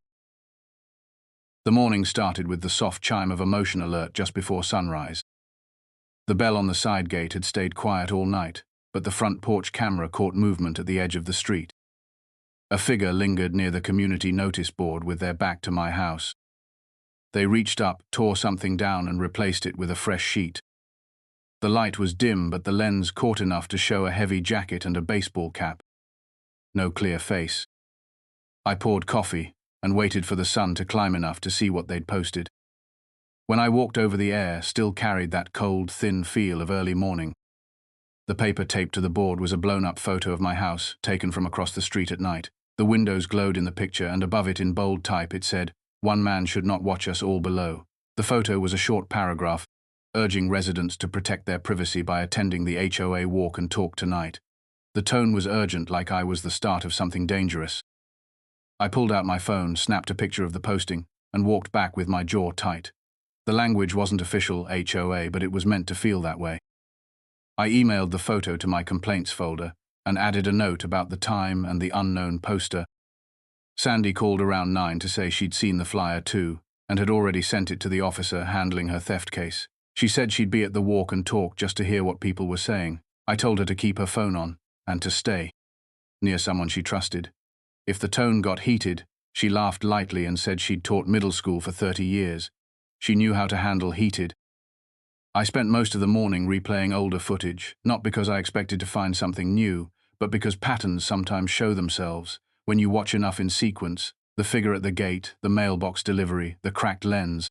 Speaker 1: The morning started with the soft chime of a motion alert just before sunrise. The bell on the side gate had stayed quiet all night, but the front porch camera caught movement at the edge of the street. A figure lingered near the community notice board with their back to my house. They reached up, tore something down and replaced it with a fresh sheet. The light was dim, but the lens caught enough to show a heavy jacket and a baseball cap. No clear face. I poured coffee and waited for the sun to climb enough to see what they'd posted. When I walked over, the air still carried that cold, thin feel of early morning. The paper taped to the board was a blown-up photo of my house, taken from across the street at night. The windows glowed in the picture, and above it in bold type it said, "One man should not watch us all below." The photo was a short paragraph, urging residents to protect their privacy by attending the HOA walk and talk tonight. The tone was urgent, like I was the start of something dangerous. I pulled out my phone, snapped a picture of the posting, and walked back with my jaw tight. The language wasn't official HOA, but it was meant to feel that way. I emailed the photo to my complaints folder and added a note about the time and the unknown poster. Sandy called around 9 to say she'd seen the flyer too, and had already sent it to the officer handling her theft case. She said she'd be at the walk and talk just to hear what people were saying. I told her to keep her phone on, and to stay near someone she trusted. If the tone got heated, she laughed lightly and said she'd taught middle school for 30 years. She knew how to handle heated. I spent most of the morning replaying older footage, not because I expected to find something new, but because patterns sometimes show themselves. When you watch enough in sequence, the figure at the gate, the mailbox delivery, the cracked lens,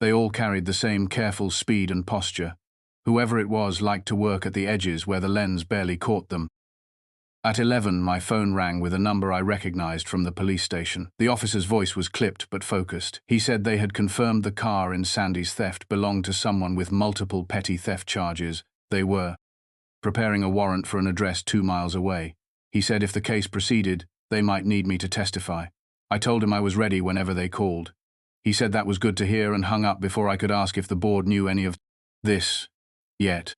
Speaker 1: they all carried the same careful speed and posture. Whoever it was liked to work at the edges where the lens barely caught them. At 11, my phone rang with a number I recognized from the police station. The officer's voice was clipped but focused. He said they had confirmed the car in Sandy's theft belonged to someone with multiple petty theft charges. They were preparing a warrant for an address 2 miles away. He said if the case proceeded, they might need me to testify. I told him I was ready whenever they called. He said that was good to hear and hung up before I could ask if the board knew any of this yet.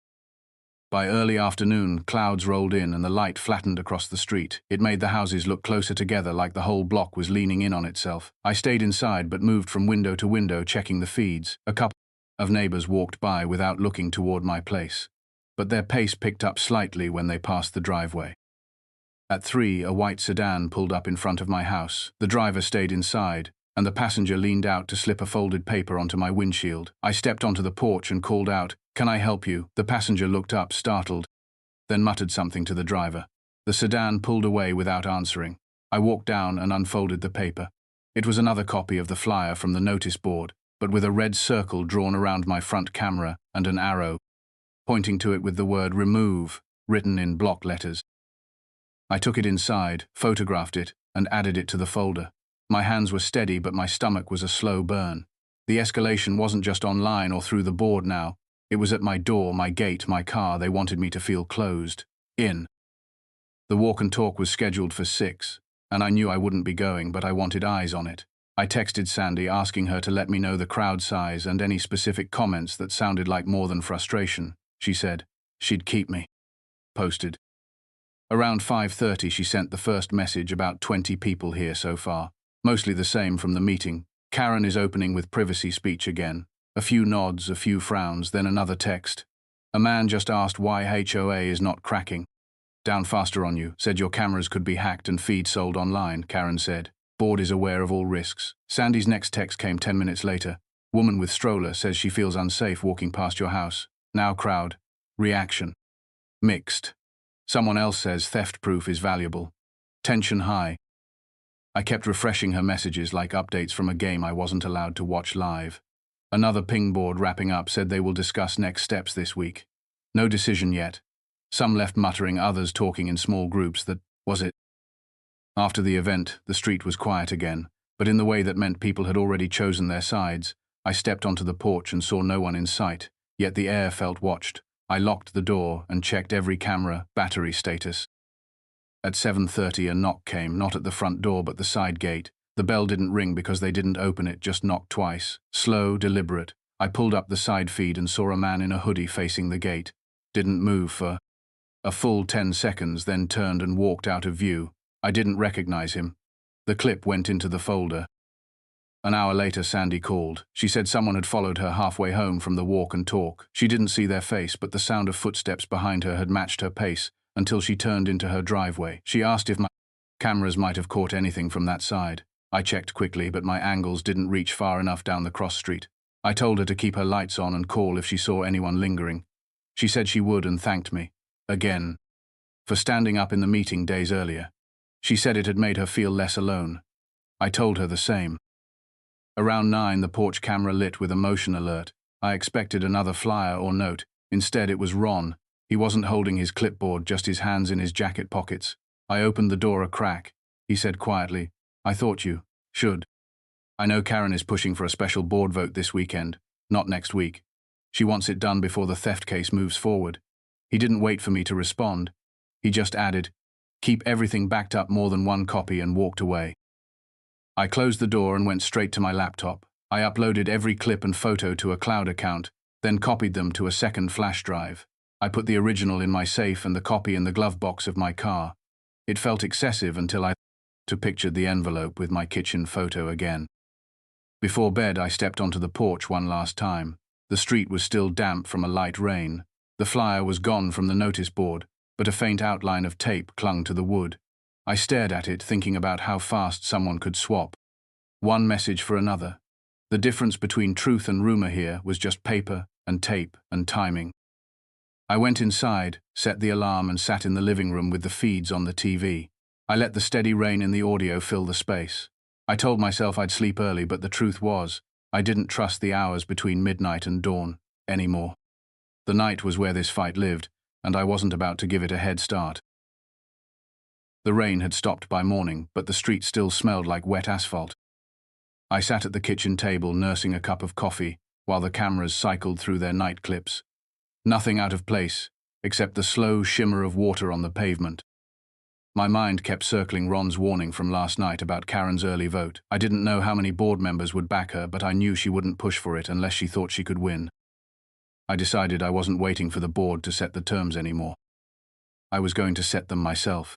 Speaker 1: By early afternoon, clouds rolled in and the light flattened across the street. It made the houses look closer together, like the whole block was leaning in on itself. I stayed inside but moved from window to window, checking the feeds. A couple of neighbors walked by without looking toward my place, but their pace picked up slightly when they passed the driveway. At 3, a white sedan pulled up in front of my house. The driver stayed inside, and the passenger leaned out to slip a folded paper onto my windshield. I stepped onto the porch and called out, "Can I help you?" The passenger looked up, startled, then muttered something to the driver. The sedan pulled away without answering. I walked down and unfolded the paper. It was another copy of the flyer from the notice board, but with a red circle drawn around my front camera and an arrow pointing to it with the word "remove" written in block letters. I took it inside, photographed it, and added it to the folder. My hands were steady, but my stomach was a slow burn. The escalation wasn't just online or through the board now. It was at my door, my gate, my car. They wanted me to feel closed in. The walk and talk was scheduled for 6, and I knew I wouldn't be going, but I wanted eyes on it. I texted Sandy asking her to let me know the crowd size and any specific comments that sounded like more than frustration. She said she'd keep me posted. Around 5:30 she sent the first message, "About 20 people here so far. Mostly the same from the meeting. Karen is opening with privacy speech again." A few nods, a few frowns, then another text. "A man just asked why HOA is not cracking. Down faster on you. Said your cameras could be hacked and feed sold online," Karen said. "Board is aware of all risks." Sandy's next text came 10 minutes later. "Woman with stroller says she feels unsafe walking past your house. Now crowd. Reaction. Mixed. Someone else says theft proof is valuable. Tension high." I kept refreshing her messages like updates from a game I wasn't allowed to watch live. Another ping board wrapping up said they will discuss next steps this week. No decision yet. Some left muttering, others talking in small groups. That was it. After the event, the street was quiet again, but in the way that meant people had already chosen their sides. I stepped onto the porch and saw no one in sight, yet the air felt watched. I locked the door and checked every camera, battery status. At 7:30 a knock came, not at the front door but the side gate. The bell didn't ring because they didn't open it, just knocked twice. Slow, deliberate. I pulled up the side feed and saw a man in a hoodie facing the gate. Didn't move for a full 10 seconds, then turned and walked out of view. I didn't recognize him. The clip went into the folder. An hour later, Sandy called. She said someone had followed her halfway home from the walk and talk. She didn't see their face, but the sound of footsteps behind her had matched her pace until she turned into her driveway. She asked if my cameras might have caught anything from that side. I checked quickly, but my angles didn't reach far enough down the cross street. I told her to keep her lights on and call if she saw anyone lingering. She said she would and thanked me, again, for standing up in the meeting days earlier. She said it had made her feel less alone. I told her the same. Around 9, the porch camera lit with a motion alert. I expected another flyer or note. Instead, it was Ron. He wasn't holding his clipboard, just his hands in his jacket pockets. I opened the door a crack. He said quietly, "I thought you should. I know Karen is pushing for a special board vote this weekend, not next week. She wants it done before the theft case moves forward." He didn't wait for me to respond. He just added, "Keep everything backed up more than one copy," and walked away. I closed the door and went straight to my laptop. I uploaded every clip and photo to a cloud account, then copied them to a second flash drive. I put the original in my safe and the copy in the glove box of my car. It felt excessive until I pictured the envelope with my kitchen photo again. Before bed, I stepped onto the porch one last time. The street was still damp from a light rain. The flyer was gone from the notice board, but a faint outline of tape clung to the wood. I stared at it, thinking about how fast someone could swap one message for another. The difference between truth and rumor here was just paper and tape and timing. I went inside, set the alarm, and sat in the living room with the feeds on the TV. I let the steady rain in the audio fill the space. I told myself I'd sleep early, but the truth was, I didn't trust the hours between midnight and dawn anymore. The night was where this fight lived, and I wasn't about to give it a head start. The rain had stopped by morning, but the street still smelled like wet asphalt. I sat at the kitchen table nursing a cup of coffee while the cameras cycled through their night clips. Nothing out of place, except the slow shimmer of water on the pavement. My mind kept circling Ron's warning from last night about Karen's early vote. I didn't know how many board members would back her, but I knew she wouldn't push for it unless she thought she could win. I decided I wasn't waiting for the board to set the terms anymore. I was going to set them myself.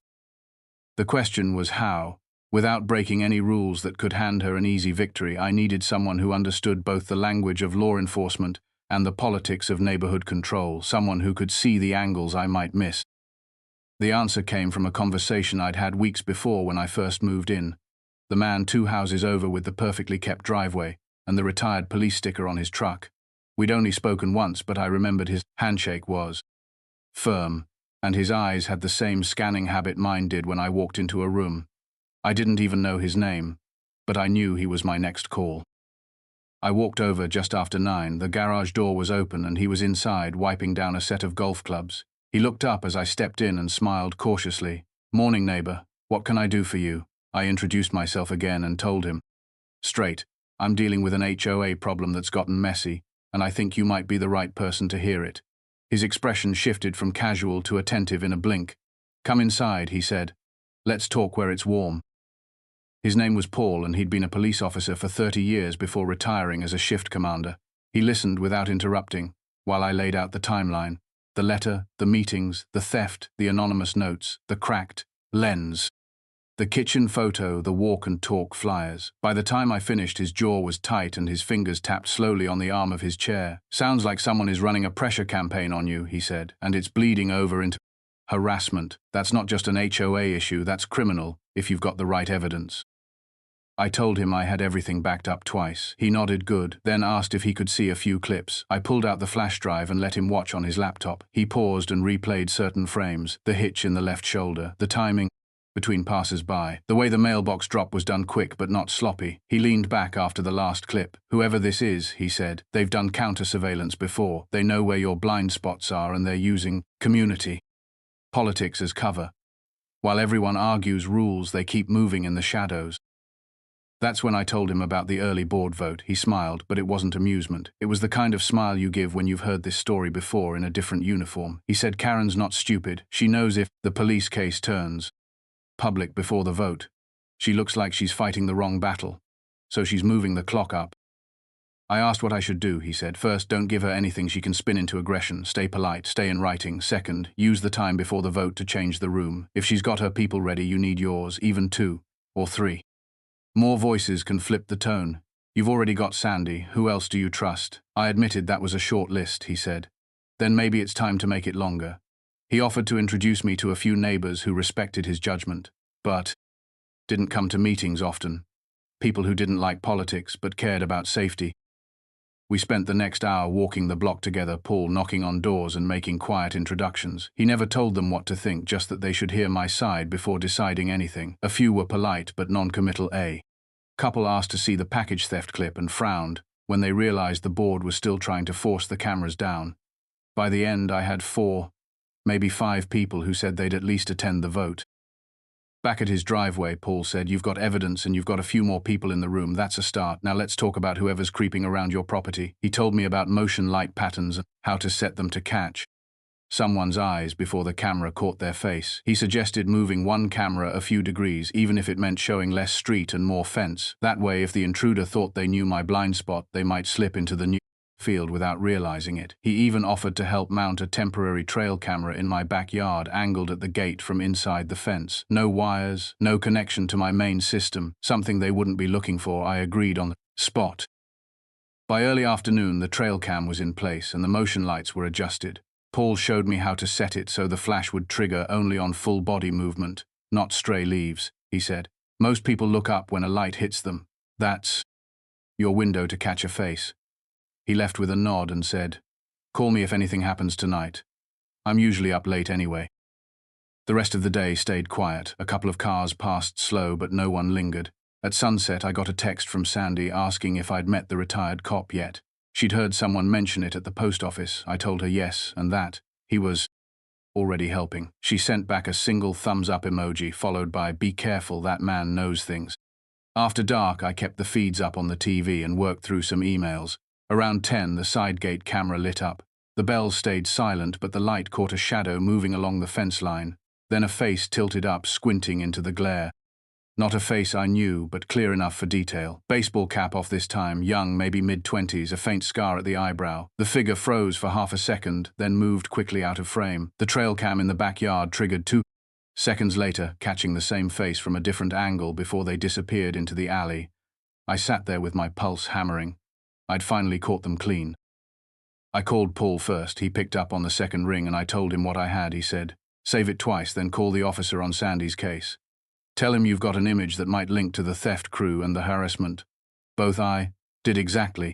Speaker 1: The question was how. Without breaking any rules that could hand her an easy victory, I needed someone who understood both the language of law enforcement and the politics of neighborhood control, someone who could see the angles I might miss. The answer came from a conversation I'd had weeks before when I first moved in. The man 2 houses over with the perfectly kept driveway and the retired police sticker on his truck. We'd only spoken once, but I remembered his handshake was firm, and his eyes had the same scanning habit mine did when I walked into a room. I didn't even know his name, but I knew he was my next call. I walked over just after 9. The garage door was open and he was inside, wiping down a set of golf clubs. He looked up as I stepped in and smiled cautiously. "Morning, neighbor. What can I do for you?" I introduced myself again and told him. "Straight, I'm dealing with an HOA problem that's gotten messy, and I think you might be the right person to hear it." His expression shifted from casual to attentive in a blink. "Come inside," he said. "Let's talk where it's warm." His name was Paul, and he'd been a police officer for 30 years before retiring as a shift commander. He listened without interrupting, while I laid out the timeline. The letter, the meetings, the theft, the anonymous notes, the cracked lens. The kitchen photo, the walk and talk flyers. By the time I finished, his jaw was tight and his fingers tapped slowly on the arm of his chair. "Sounds like someone is running a pressure campaign on you," he said, "and it's bleeding over into harassment. That's not just an HOA issue, that's criminal, if you've got the right evidence." I told him I had everything backed up twice. He nodded good, then asked if he could see a few clips. I pulled out the flash drive and let him watch on his laptop. He paused and replayed certain frames, the hitch in the left shoulder, the timing between passers-by. The way the mailbox drop was done quick but not sloppy. He leaned back after the last clip. "Whoever this is," he said, "they've done counter-surveillance before. They know where your blind spots are and they're using community politics as cover. While everyone argues rules, they keep moving in the shadows." That's when I told him about the early board vote. He smiled, but it wasn't amusement. It was the kind of smile you give when you've heard this story before in a different uniform. He said, "Karen's not stupid. She knows if the police case turns public before the vote, she looks like she's fighting the wrong battle. So she's moving the clock up." I asked what I should do, he said. "First, don't give her anything she can spin into aggression. Stay polite, stay in writing. Second, use the time before the vote to change the room. If she's got her people ready, you need yours, even 2 or 3. More voices can flip the tone. You've already got Sandy. Who else do you trust?" I admitted that was a short list, he said. "Then maybe it's time to make it longer." He offered to introduce me to a few neighbors who respected his judgment, but didn't come to meetings often. People who didn't like politics but cared about safety. We spent the next hour walking the block together, Paul knocking on doors and making quiet introductions. He never told them what to think, just that they should hear my side before deciding anything. A few were polite but non-committal. A couple asked to see the package theft clip and frowned when they realized the board was still trying to force the cameras down. By the end, I had 4, maybe 5 people who said they'd at least attend the vote. Back at his driveway, Paul said, "You've got evidence and you've got a few more people in the room. That's a start. Now let's talk about whoever's creeping around your property." He told me about motion light patterns and how to set them to catch someone's eyes before the camera caught their face. He suggested moving one camera a few degrees, even if it meant showing less street and more fence. That way, if the intruder thought they knew my blind spot, they might slip into the new field without realizing it. He even offered to help mount a temporary trail camera in my backyard, angled at the gate from inside the fence. No wires, no connection to my main system, something they wouldn't be looking for. I agreed on the spot. By early afternoon, the trail cam was in place and the motion lights were adjusted. Paul showed me how to set it so the flash would trigger only on full body movement, not stray leaves, he said. "Most people look up when a light hits them. That's your window to catch a face." He left with a nod and said, "Call me if anything happens tonight. I'm usually up late anyway." The rest of the day stayed quiet. A couple of cars passed slow, but no one lingered. At sunset, I got a text from Sandy asking if I'd met the retired cop yet. She'd heard someone mention it at the post office. I told her yes, and that he was already helping. She sent back a single thumbs-up emoji, followed by, "Be careful, that man knows things." After dark, I kept the feeds up on the TV and worked through some emails. Around 10, the side gate camera lit up. The bells stayed silent, but the light caught a shadow moving along the fence line, then a face tilted up, squinting into the glare. Not a face I knew, but clear enough for detail. Baseball cap off this time, young, maybe mid-20s, a faint scar at the eyebrow. The figure froze for half a second, then moved quickly out of frame. The trail cam in the backyard triggered 2 seconds later, catching the same face from a different angle before they disappeared into the alley. I sat there with my pulse hammering. I'd finally caught them clean. I called Paul first. He picked up on the second ring and I told him what I had. He said, "Save it twice, then call the officer on Sandy's case. Tell him you've got an image that might link to the theft crew and the harassment." Both I did exactly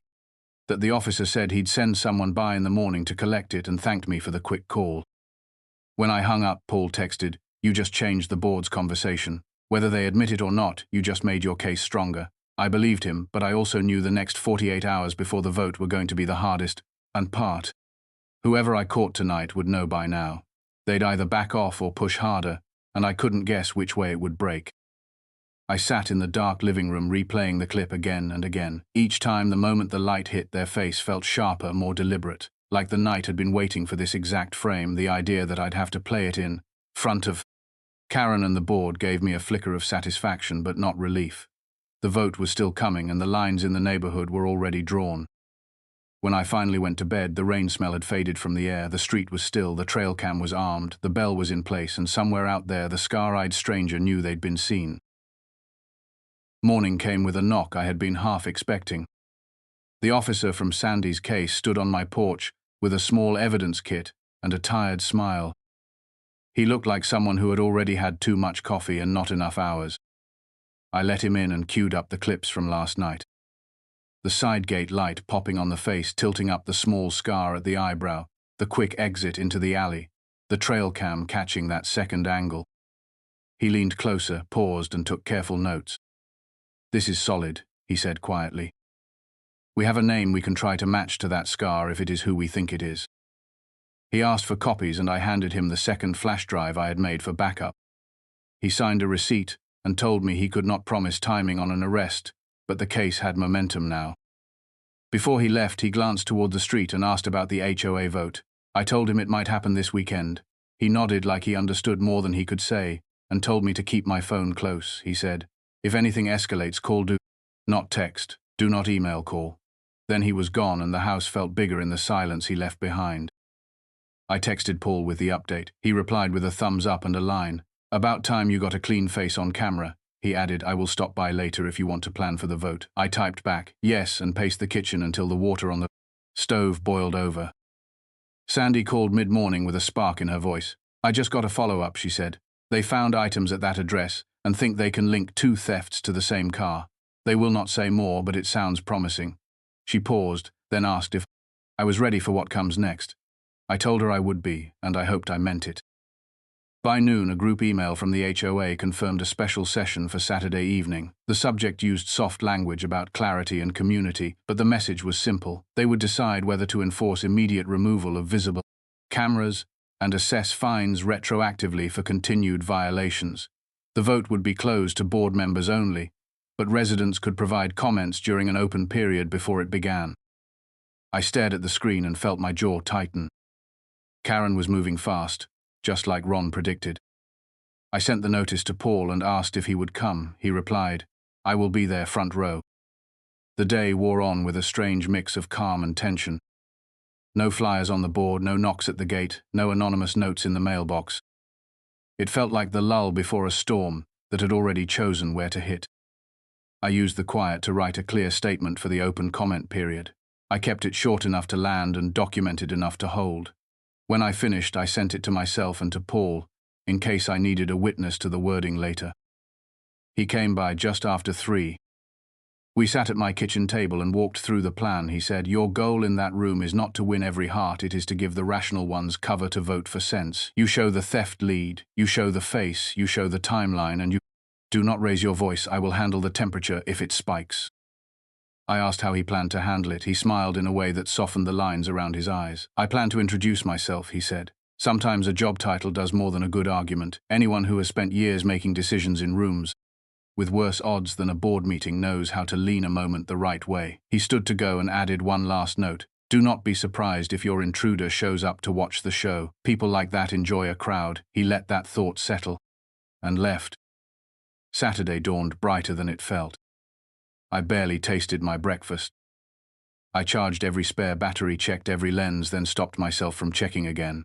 Speaker 1: that. The officer said he'd send someone by in the morning to collect it and thanked me for the quick call. When I hung up, Paul texted, "You just changed the board's conversation. Whether they admit it or not, you just made your case stronger." I believed him, but I also knew the next 48 hours before the vote were going to be the hardest and part. Whoever I caught tonight would know by now. They'd either back off or push harder, and I couldn't guess which way it would break. I sat in the dark living room replaying the clip again and again. Each time the moment the light hit their face felt sharper, more deliberate, like the night had been waiting for this exact frame, the idea that I'd have to play it in front of Karen and the board gave me a flicker of satisfaction, but not relief. The vote was still coming, and the lines in the neighborhood were already drawn. When I finally went to bed, the rain smell had faded from the air, the street was still, the trail cam was armed, the bell was in place, and somewhere out there the scar-eyed stranger knew they'd been seen. Morning came with a knock I had been half expecting. The officer from Sandy's case stood on my porch with a small evidence kit and a tired smile. He looked like someone who had already had too much coffee and not enough hours. I let him in and queued up the clips from last night. The side gate light popping on the face, tilting up the small scar at the eyebrow, the quick exit into the alley, the trail cam catching that second angle. He leaned closer, paused, and took careful notes. "This is solid," he said quietly. "We have a name we can try to match to that scar if it is who we think it is." He asked for copies and I handed him the second flash drive I had made for backup. He signed a receipt and told me he could not promise timing on an arrest, but the case had momentum now. Before he left, he glanced toward the street and asked about the HOA vote. I told him it might happen this weekend. He nodded like he understood more than he could say and told me to keep my phone close. He said, "If anything escalates, call, do not text, do not email, call." Then he was gone and the house felt bigger in the silence he left behind. I texted Paul with the update. He replied with a thumbs up and a line. "About time you got a clean face on camera." He added, "I will stop by later if you want to plan for the vote." I typed back, "Yes," and paced the kitchen until the water on the stove boiled over. Sandy called mid-morning with a spark in her voice. "I just got a follow-up," she said. "They found items at that address and think they can link 2 thefts to the same car. They will not say more, but it sounds promising." She paused, then asked if I was ready for what comes next. I told her I would be, and I hoped I meant it. By noon, a group email from the HOA confirmed a special session for Saturday evening. The subject used soft language about clarity and community, but the message was simple. They would decide whether to enforce immediate removal of visible cameras and assess fines retroactively for continued violations. The vote would be closed to board members only, but residents could provide comments during an open period before it began. I stared at the screen and felt my jaw tighten. Karen was moving fast, just like Ron predicted. I sent the notice to Paul and asked if he would come. He replied, "I will be there front row." The day wore on with a strange mix of calm and tension. No flyers on the board, no knocks at the gate, no anonymous notes in the mailbox. It felt like the lull before a storm that had already chosen where to hit. I used the quiet to write a clear statement for the open comment period. I kept it short enough to land and documented enough to hold. When I finished, I sent it to myself and to Paul, in case I needed a witness to the wording later. He came by just after 3. We sat at my kitchen table and walked through the plan. He said, "Your goal in that room is not to win every heart, it is to give the rational ones cover to vote for sense. You show the theft lead, you show the face, you show the timeline, and you do not raise your voice. I will handle the temperature if it spikes." I asked how he planned to handle it. He smiled in a way that softened the lines around his eyes. "I plan to introduce myself," he said. "Sometimes a job title does more than a good argument. Anyone who has spent years making decisions in rooms with worse odds than a board meeting knows how to lean a moment the right way." He stood to go and added one last note. "Do not be surprised if your intruder shows up to watch the show. People like that enjoy a crowd." He let that thought settle and left. Saturday dawned brighter than it felt. I barely tasted my breakfast. I charged every spare battery, checked every lens, then stopped myself from checking again.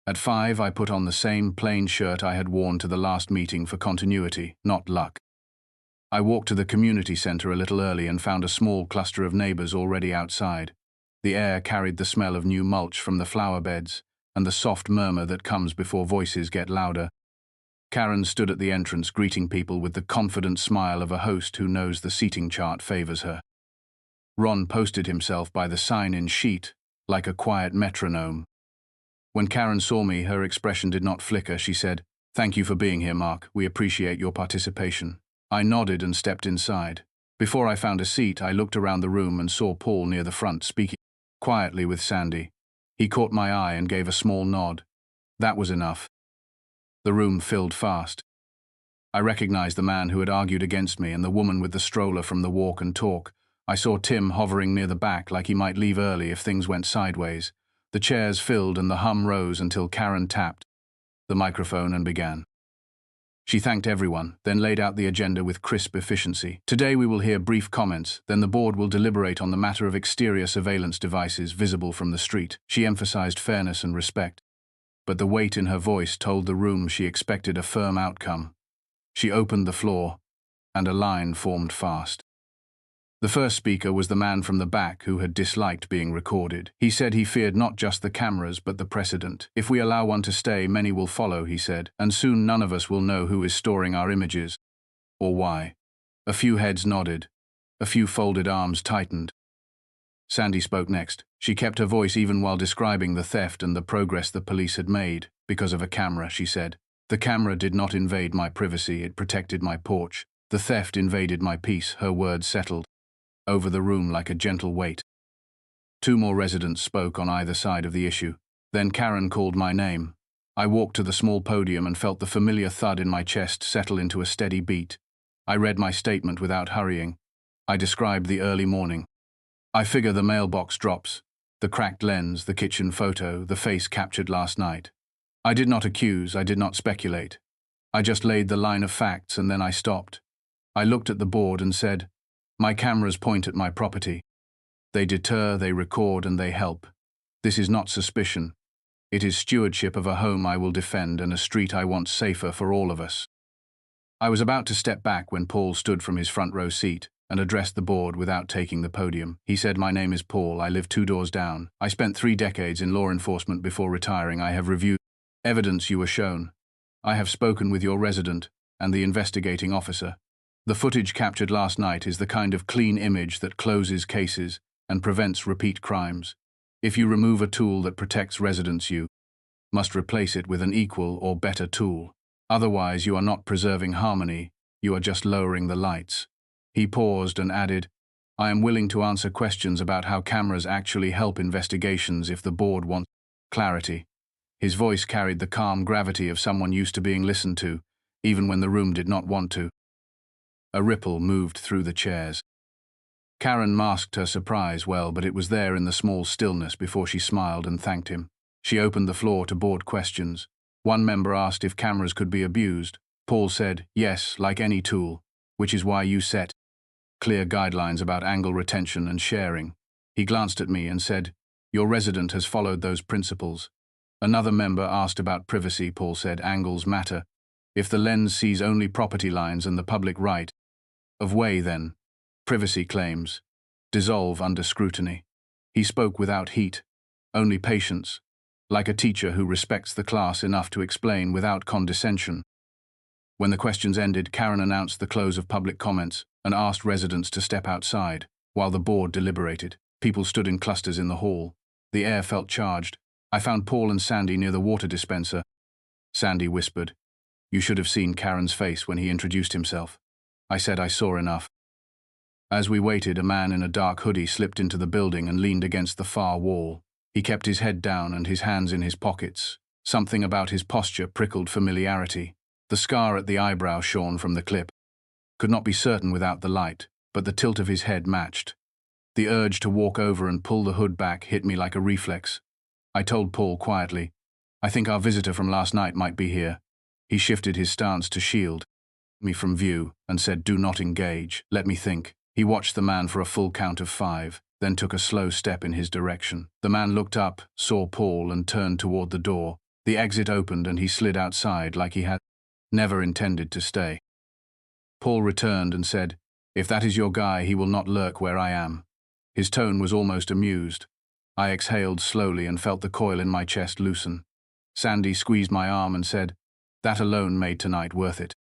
Speaker 1: At 5, I put on the same plain shirt I had worn to the last meeting for continuity, not luck. I walked to the community center a little early and found a small cluster of neighbors already outside. The air carried the smell of new mulch from the flower beds and the soft murmur that comes before voices get louder. Karen stood at the entrance, greeting people with the confident smile of a host who knows the seating chart favors her. Ron posted himself by the sign-in sheet, like a quiet metronome. When Karen saw me, her expression did not flicker. She said, "Thank you for being here, Mark. We appreciate your participation." I nodded and stepped inside. Before I found a seat, I looked around the room and saw Paul near the front speaking quietly with Sandy. He caught my eye and gave a small nod. That was enough. The room filled fast. I recognized the man who had argued against me and the woman with the stroller from the walk and talk. I saw Tim hovering near the back like he might leave early if things went sideways. The chairs filled and the hum rose until Karen tapped the microphone and began. She thanked everyone, then laid out the agenda with crisp efficiency. Today we will hear brief comments, then the board will deliberate on the matter of exterior surveillance devices visible from the street. She emphasized fairness and respect, but the weight in her voice told the room she expected a firm outcome. She opened the floor, and a line formed fast. The first speaker was the man from the back who had disliked being recorded. He said he feared not just the cameras but the precedent. If we allow one to stay, many will follow, he said, and soon none of us will know who is storing our images, or why. A few heads nodded. A few folded arms tightened. Sandy spoke next. She kept her voice even while describing the theft and the progress the police had made. Because of a camera, she said. The camera did not invade my privacy, it protected my porch. The theft invaded my peace, her words settled over the room like a gentle weight. 2 more residents spoke on either side of the issue. Then Karen called my name. I walked to the small podium and felt the familiar thud in my chest settle into a steady beat. I read my statement without hurrying. I described the early morning. I figure the mailbox drops, the cracked lens, the kitchen photo, the face captured last night. I did not accuse, I did not speculate. I just laid the line of facts and then I stopped. I looked at the board and said, "My cameras point at my property. They deter, they record, and they help. This is not suspicion. It is stewardship of a home I will defend and a street I want safer for all of us." I was about to step back when Paul stood from his front row seat and addressed the board without taking the podium. He said, "My name is Paul. I live 2 doors down. I spent 3 decades in law enforcement before retiring. I have reviewed evidence you were shown. I have spoken with your resident and the investigating officer. The footage captured last night is the kind of clean image that closes cases and prevents repeat crimes. If you remove a tool that protects residents, you must replace it with an equal or better tool. Otherwise, you are not preserving harmony, you are just lowering the lights." He paused and added, "I am willing to answer questions about how cameras actually help investigations if the board wants clarity." His voice carried the calm gravity of someone used to being listened to, even when the room did not want to. A ripple moved through the chairs. Karen masked her surprise well, but it was there in the small stillness before she smiled and thanked him. She opened the floor to board questions. One member asked if cameras could be abused. Paul said, "Yes, like any tool, which is why you set clear guidelines about angle retention and sharing." He glanced at me and said, "Your resident has followed those principles." Another member asked about privacy. Paul said, "Angles matter. If the lens sees only property lines and the public right of way, then privacy claims dissolve under scrutiny." He spoke without heat, only patience, like a teacher who respects the class enough to explain without condescension. When the questions ended, Karen announced the close of public comments and asked residents to step outside. While the board deliberated, people stood in clusters in the hall. The air felt charged. I found Paul and Sandy near the water dispenser. Sandy whispered, "You should have seen Karen's face when he introduced himself." I said I saw enough. As we waited, a man in a dark hoodie slipped into the building and leaned against the far wall. He kept his head down and his hands in his pockets. Something about his posture prickled familiarity. The scar at the eyebrow shone from the clip. Could not be certain without the light, but the tilt of his head matched. The urge to walk over and pull the hood back hit me like a reflex. I told Paul quietly, "I think our visitor from last night might be here." He shifted his stance to shield. me from view and said, "Do not engage. Let me think." He watched the man for a full count of 5, then took a slow step in his direction. The man looked up, saw Paul, and turned toward the door. The exit opened and he slid outside like he had never intended to stay. Paul returned and said, "If that is your guy, he will not lurk where I am." His tone was almost amused. I exhaled slowly and felt the coil in my chest loosen. Sandy squeezed my arm and said, "That alone made tonight worth it."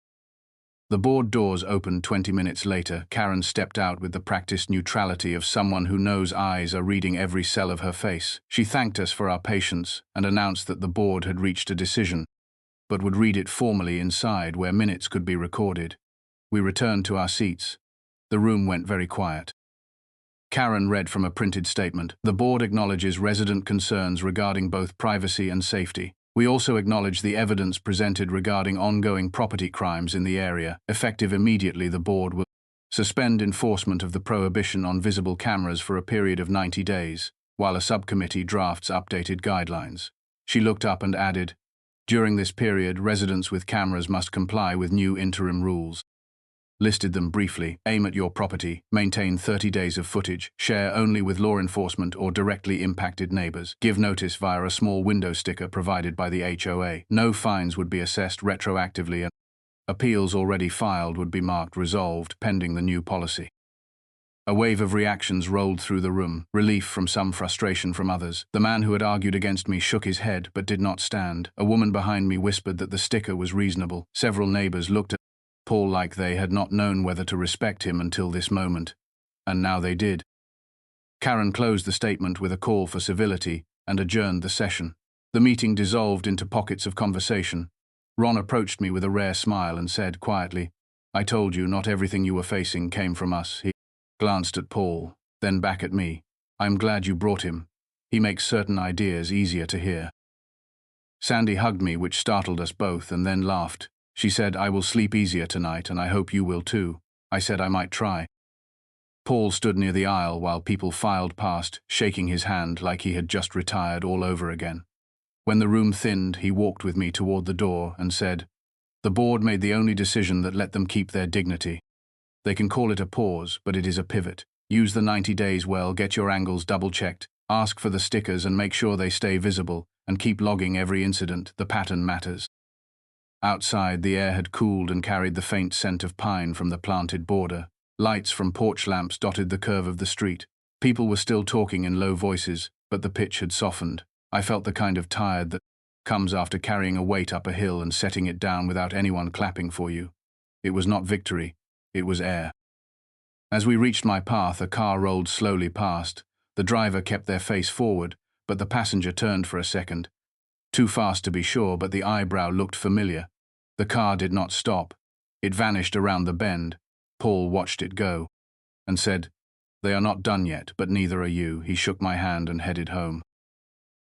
Speaker 1: The board doors opened 20 minutes later. Karen stepped out with the practiced neutrality of someone who knows eyes are reading every cell of her face. She thanked us for our patience and announced that the board had reached a decision, but would read it formally inside where minutes could be recorded. We returned to our seats. The room went very quiet. Karen read from a printed statement. "The board acknowledges resident concerns regarding both privacy and safety. We also acknowledge the evidence presented regarding ongoing property crimes in the area. Effective immediately, the board will suspend enforcement of the prohibition on visible cameras for a period of 90 days, while a subcommittee drafts updated guidelines." She looked up and added, "During this period, residents with cameras must comply with new interim rules." Listed them briefly: aim at your property, maintain 30 days of footage, share only with law enforcement or directly impacted neighbors, give notice via a small window sticker provided by the HOA. No fines would be assessed retroactively, and appeals already filed would be marked resolved pending the new policy. A wave of reactions rolled through the room, relief from some, frustration from others. The man who had argued against me shook his head but did not stand. A woman behind me whispered that the sticker was reasonable. Several neighbors looked at Paul like they had not known whether to respect him until this moment, and now they did. Karen closed the statement with a call for civility and adjourned the session. The meeting dissolved into pockets of conversation. Ron approached me with a rare smile and said quietly, "I told you not everything you were facing came from us." He glanced at Paul, then back at me. "I'm glad you brought him. He makes certain ideas easier to hear." Sandy hugged me, which startled us both, and then laughed. She said, "I will sleep easier tonight, and I hope you will too." I said I might try. Paul stood near the aisle while people filed past, shaking his hand like he had just retired all over again. When the room thinned, he walked with me toward the door and said, "The board made the only decision that let them keep their dignity. They can call it a pause, but it is a pivot. Use the 90 days well, get your angles double-checked, ask for the stickers and make sure they stay visible, and keep logging every incident. The pattern matters." Outside, the air had cooled and carried the faint scent of pine from the planted border. Lights from porch lamps dotted the curve of the street. People were still talking in low voices, but the pitch had softened. I felt the kind of tired that comes after carrying a weight up a hill and setting it down without anyone clapping for you. It was not victory, it was air. As we reached my path, a car rolled slowly past. The driver kept their face forward, but the passenger turned for a second. Too fast to be sure, but the eyebrow looked familiar. The car did not stop. It vanished around the bend. Paul watched it go and said, "They are not done yet, but neither are you." He shook my hand and headed home.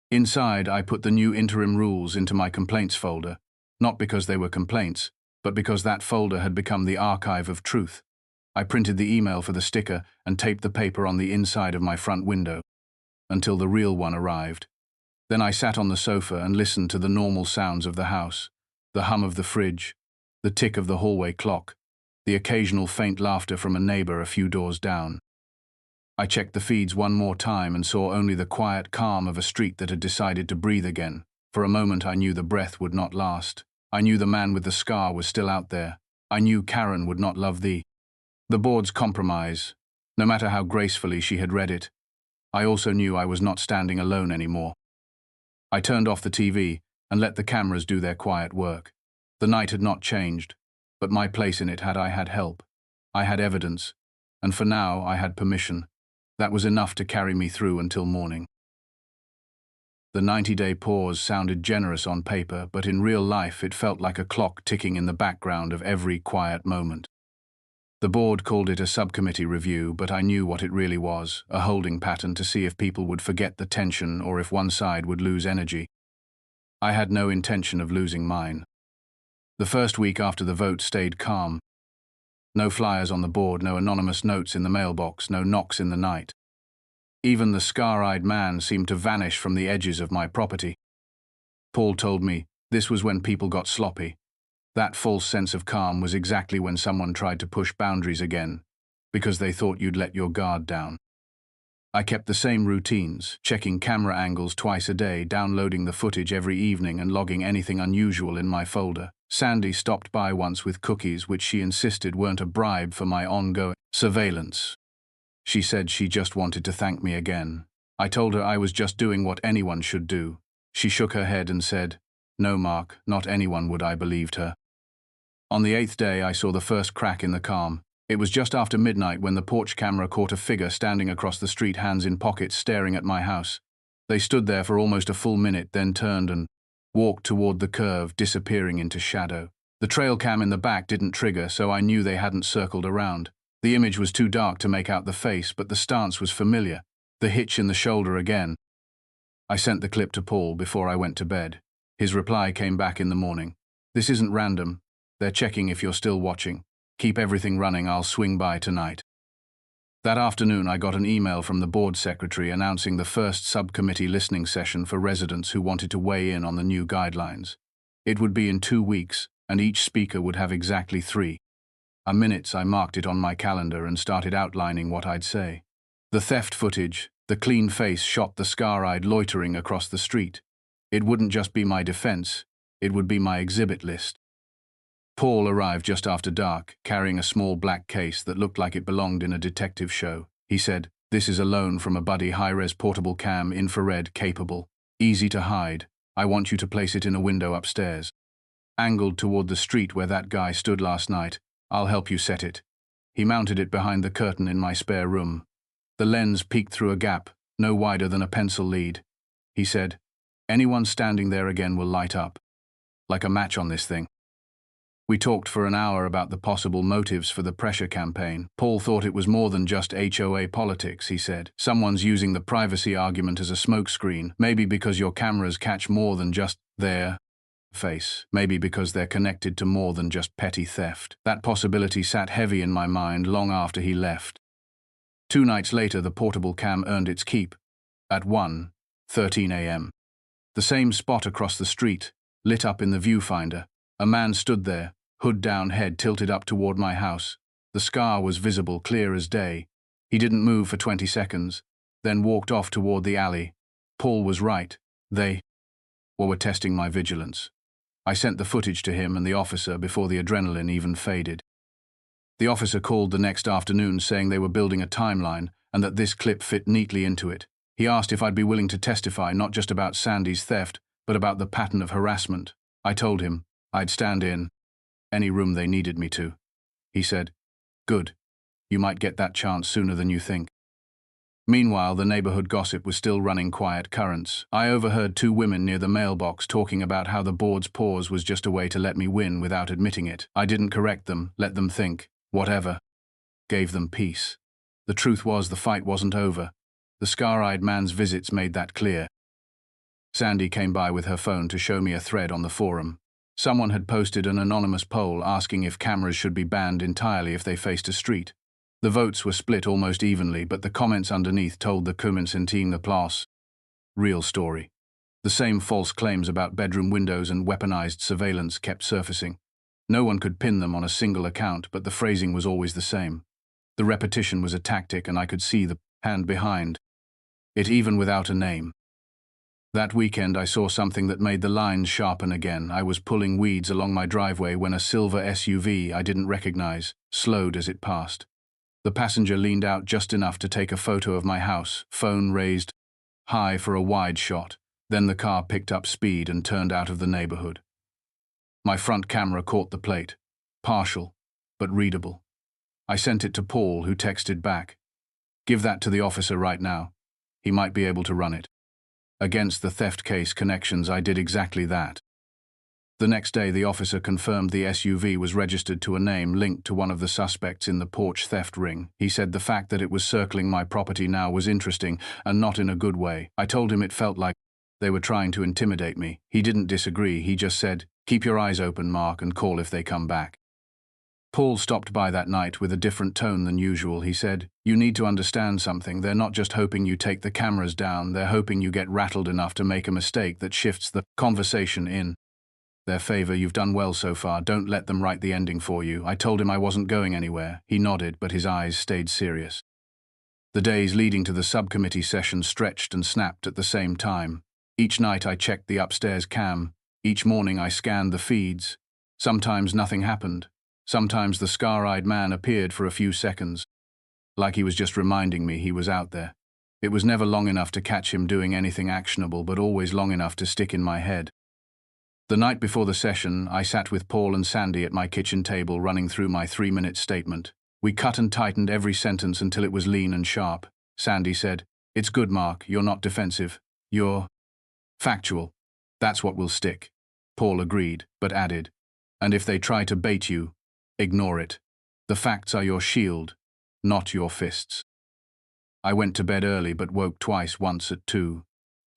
Speaker 1: Inside, I put the new interim rules into my complaints folder, not because they were complaints, but because that folder had become the archive of truth. I printed the email for the sticker and taped the paper on the inside of my front window until the real one arrived. Then I sat on the sofa and listened to the normal sounds of the house. The hum of the fridge, the tick of the hallway clock, the occasional faint laughter from a neighbor a few doors down. I checked the feeds one more time and saw only the quiet calm of a street that had decided to breathe again. For a moment I knew the breath would not last. I knew the man with the scar was still out there. I knew Karen would not love the board's compromise, no matter how gracefully she had read it. I also knew I was not standing alone anymore. I turned off the TV and let the cameras do their quiet work. The night had not changed, but my place in it had. I had help. I had evidence, and for now I had permission. That was enough to carry me through until morning. The 90-day pause sounded generous on paper, but in real life it felt like a clock ticking in the background of every quiet moment. The board called it a subcommittee review, but I knew what it really was, a holding pattern to see if people would forget the tension or if one side would lose energy. I had no intention of losing mine. The first week after the vote stayed calm. No flyers on the board, no anonymous notes in the mailbox, no knocks in the night. Even the scar-eyed man seemed to vanish from the edges of my property. Paul told me this was when people got sloppy. That false sense of calm was exactly when someone tried to push boundaries again, because they thought you'd let your guard down. I kept the same routines, checking camera angles twice a day, downloading the footage every evening and logging anything unusual in my folder. Sandy stopped by once with cookies, which she insisted weren't a bribe for my ongoing surveillance. She said she just wanted to thank me again. I told her I was just doing what anyone should do. She shook her head and said, "No, Mark, not anyone would." I believed her. On the 8th day, I saw the first crack in the calm. It was just after midnight when the porch camera caught a figure standing across the street, hands in pockets, staring at my house. They stood there for almost a full minute, then turned and walked toward the curve, disappearing into shadow. The trail cam in the back didn't trigger, so I knew they hadn't circled around. The image was too dark to make out the face, but the stance was familiar. The hitch in the shoulder again. I sent the clip to Paul before I went to bed. His reply came back in the morning. "This isn't random. They're checking if you're still watching. Keep everything running, I'll swing by tonight." That afternoon, I got an email from the board secretary announcing the first subcommittee listening session for residents who wanted to weigh in on the new guidelines. It would be in 2 weeks, and each speaker would have exactly 3 minutes. I marked it on my calendar and started outlining what I'd say. The theft footage, the clean face shot, the scar-eyed loitering across the street. It wouldn't just be my defense, it would be my exhibit list. Paul arrived just after dark, carrying a small black case that looked like it belonged in a detective show. He said, "This is a loan from a buddy, high-res portable cam, infrared capable, easy to hide. I want you to place it in a window upstairs, angled toward the street where that guy stood last night. I'll help you set it." He mounted it behind the curtain in my spare room. The lens peeked through a gap, no wider than a pencil lead. He said, "Anyone standing there again will light up. Like a match on this thing." We talked for an hour about the possible motives for the pressure campaign. Paul thought it was more than just HOA politics, he said. Someone's using the privacy argument as a smokescreen, maybe because your cameras catch more than just their face, maybe because they're connected to more than just petty theft. That possibility sat heavy in my mind long after he left. 2 nights later, the portable cam earned its keep, at 1:13 a.m. The same spot across the street, lit up in the viewfinder. A man stood there, hood down, head tilted up toward my house. The scar was visible, clear as day. He didn't move for 20 seconds, then walked off toward the alley. Paul was right. They were testing my vigilance. I sent the footage to him and the officer before the adrenaline even faded. The officer called the next afternoon saying they were building a timeline and that this clip fit neatly into it. He asked if I'd be willing to testify not just about Sandy's theft, but about the pattern of harassment. I told him I'd stand in any room they needed me to. He said, "Good. You might get that chance sooner than you think." Meanwhile, the neighborhood gossip was still running quiet currents. I overheard 2 women near the mailbox talking about how the board's pause was just a way to let me win without admitting it. I didn't correct them, let them think. Whatever. Gave them peace. The truth was, the fight wasn't over. The scar-eyed man's visits made that clear. Sandy came by with her phone to show me a thread on the forum. Someone had posted an anonymous poll asking if cameras should be banned entirely if they faced a street. The votes were split almost evenly, but the comments underneath told the confrontations the place. Real story. The same false claims about bedroom windows and weaponized surveillance kept surfacing. No one could pin them on a single account, but the phrasing was always the same. The repetition was a tactic, and I could see the hand behind it even without a name. That weekend, I saw something that made the lines sharpen again. I was pulling weeds along my driveway when a silver SUV I didn't recognize slowed as it passed. The passenger leaned out just enough to take a photo of my house, phone raised high for a wide shot. Then the car picked up speed and turned out of the neighborhood. My front camera caught the plate, partial, but readable. I sent it to Paul, who texted back, "Give that to the officer right now. He might be able to run it." Against the theft case connections, I did exactly that. The next day, the officer confirmed the SUV was registered to a name linked to one of the suspects in the porch theft ring. He said the fact that it was circling my property now was interesting, and not in a good way. I told him it felt like they were trying to intimidate me. He didn't disagree. He just said, "Keep your eyes open, Mark, and call if they come back." Paul stopped by that night with a different tone than usual. He said, "You need to understand something. They're not just hoping you take the cameras down. They're hoping you get rattled enough to make a mistake that shifts the conversation in Their favor, you've done well so far. Don't let them write the ending for you. I told him I wasn't going anywhere. He nodded, but his eyes stayed serious. The days leading to the subcommittee session stretched and snapped at the same time. Each night I checked the upstairs cam. Each morning I scanned the feeds. Sometimes nothing happened. Sometimes the scar-eyed man appeared for a few seconds, like he was just reminding me he was out there. It was never long enough to catch him doing anything actionable, but always long enough to stick in my head. The night before the session, I sat with Paul and Sandy at my kitchen table running through my 3-minute statement. We cut and tightened every sentence until it was lean and sharp. Sandy said, "It's good, Mark. You're not defensive. You're factual. That's what will stick." Paul agreed, but added, "And if they try to bait you, ignore it. The facts are your shield, not your fists." I went to bed early but woke twice, once at 2,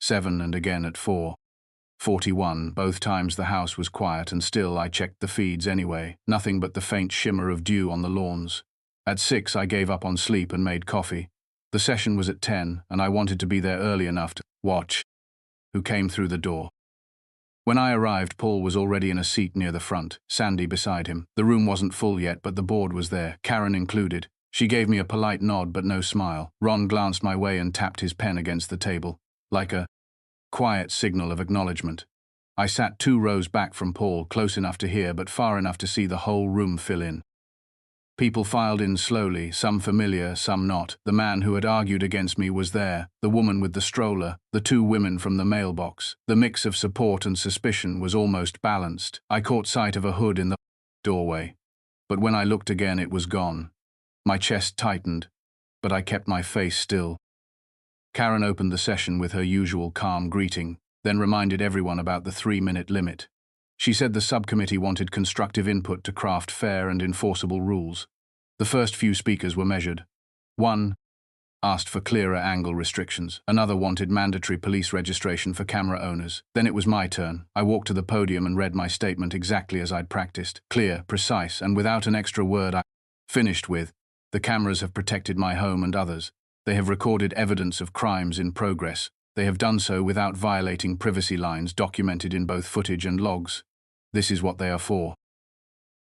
Speaker 1: 7 and again at 4:41. Both times the house was quiet, and still I checked the feeds anyway. Nothing but the faint shimmer of dew on the lawns. At 6 I gave up on sleep and made coffee. The session was at 10, and I wanted to be there early enough to watch who came through the door. When I arrived, Paul was already in a seat near the front, Sandy beside him. The room wasn't full yet, but the board was there, Karen included. She gave me a polite nod but no smile. Ron glanced my way and tapped his pen against the table, like a quiet signal of acknowledgement. I sat 2 rows back from Paul, close enough to hear but far enough to see the whole room fill in. People filed in slowly, some familiar, some not. The man who had argued against me was there, the woman with the stroller, the 2 women from the mailbox. The mix of support and suspicion was almost balanced. I caught sight of a hood in the doorway, but when I looked again it was gone. My chest tightened, but I kept my face still. Karen opened the session with her usual calm greeting, then reminded everyone about the 3-minute limit. She said the subcommittee wanted constructive input to craft fair and enforceable rules. The first few speakers were measured. One asked for clearer angle restrictions. Another wanted mandatory police registration for camera owners. Then it was my turn. I walked to the podium and read my statement exactly as I'd practiced. Clear, precise, and without an extra word. I finished with, "The cameras have protected my home and others. They have recorded evidence of crimes in progress. They have done so without violating privacy lines documented in both footage and logs. This is what they are for."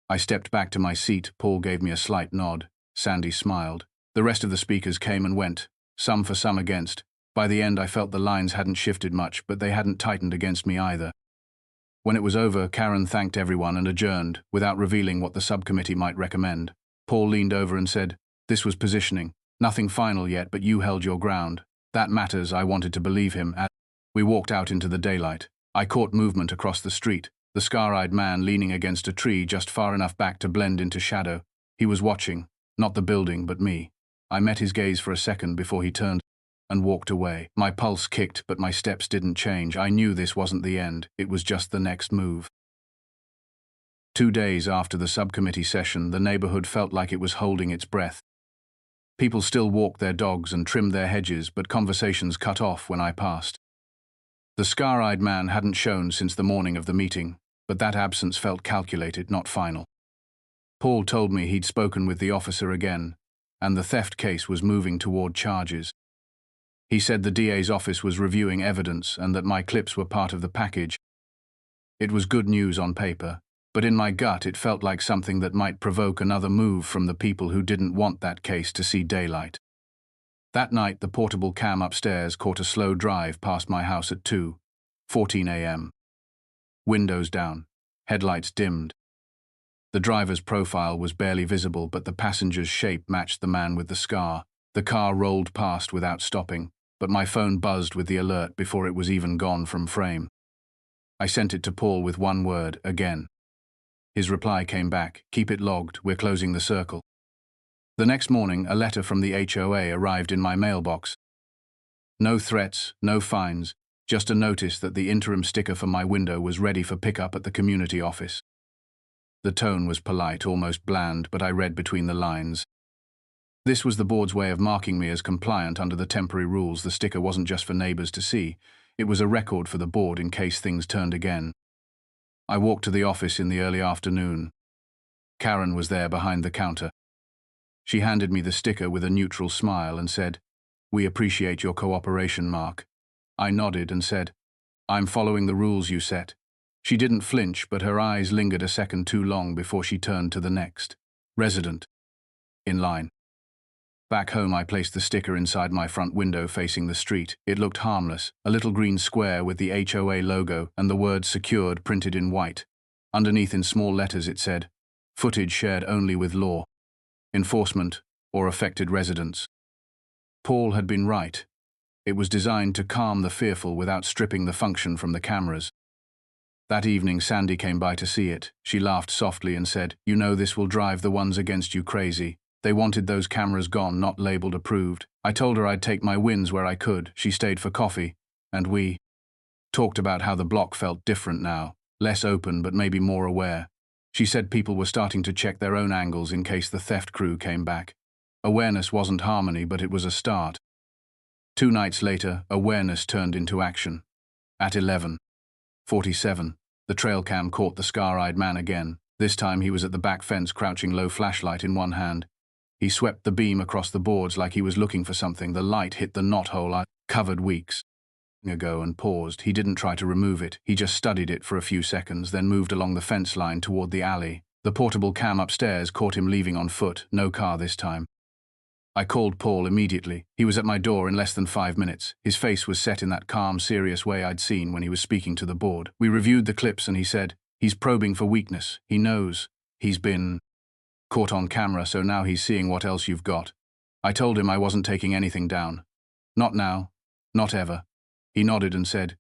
Speaker 1: I stepped back to my seat. Paul gave me a slight nod. Sandy smiled. The rest of the speakers came and went, some for, some against. By the end I felt the lines hadn't shifted much, but they hadn't tightened against me either. When it was over, Karen thanked everyone and adjourned, without revealing what the subcommittee might recommend. Paul leaned over and said, "This was positioning. Nothing final yet, but you held your ground. That matters." I wanted to believe him. As we walked out into the daylight, I caught movement across the street. The scar-eyed man leaning against a tree just far enough back to blend into shadow. He was watching, not the building, but me. I met his gaze for a second before he turned and walked away. My pulse kicked, but my steps didn't change. I knew this wasn't the end. It was just the next move. 2 days after the subcommittee session, the neighborhood felt like it was holding its breath. People still walked their dogs and trimmed their hedges, but conversations cut off when I passed. The scar-eyed man hadn't shown since the morning of the meeting, but that absence felt calculated, not final. Paul told me he'd spoken with the officer again, and the theft case was moving toward charges. He said the DA's office was reviewing evidence and that my clips were part of the package. It was good news on paper, but in my gut it felt like something that might provoke another move from the people who didn't want that case to see daylight. That night, the portable cam upstairs caught a slow drive past my house at 2:14 a.m. Windows down, headlights dimmed. The driver's profile was barely visible, but the passenger's shape matched the man with the scar. The car rolled past without stopping, but my phone buzzed with the alert before it was even gone from frame. I sent it to Paul with one word, "Again." His reply came back, "Keep it logged, we're closing the circle." The next morning, a letter from the HOA arrived in my mailbox. No threats, no fines, just a notice that the interim sticker for my window was ready for pickup at the community office. The tone was polite, almost bland, but I read between the lines. This was the board's way of marking me as compliant under the temporary rules. The sticker wasn't just for neighbors to see. It was a record for the board in case things turned again. I walked to the office in the early afternoon. Karen was there behind the counter. She handed me the sticker with a neutral smile and said, "We appreciate your cooperation, Mark." I nodded and said, "I'm following the rules you set." She didn't flinch, but her eyes lingered a second too long before she turned to the next resident in line. Back home, I placed the sticker inside my front window facing the street. It looked harmless, a little green square with the HOA logo and the word secured printed in white. Underneath in small letters it said, footage shared only with law enforcement or affected residents. Paul had been right. It was designed to calm the fearful without stripping the function from the cameras. That evening, Sandy came by to see it. She laughed softly and said, "You know this will drive the ones against you crazy. They wanted those cameras gone, not labeled approved." I told her I'd take my wins where I could. She stayed for coffee, and we talked about how the block felt different now, less open but maybe more aware. She said people were starting to check their own angles in case the theft crew came back. Awareness wasn't harmony, but it was a start. 2 nights later, awareness turned into action. At 11:47, the trail cam caught the scar-eyed man again. This time he was at the back fence, crouching low, flashlight in one hand. He swept the beam across the boards like he was looking for something. The light hit the knothole I covered weeks ago and paused. He didn't try to remove it. He just studied it for a few seconds, then moved along the fence line toward the alley. The portable cam upstairs caught him leaving on foot, no car this time. I called Paul immediately. He was at my door in less than 5 minutes. His face was set in that calm, serious way I'd seen when he was speaking to the board. We reviewed the clips and he said, "He's probing for weakness. He knows he's been caught on camera, so now he's seeing what else you've got." I told him I wasn't taking anything down. "Not now. Not ever." He nodded and said,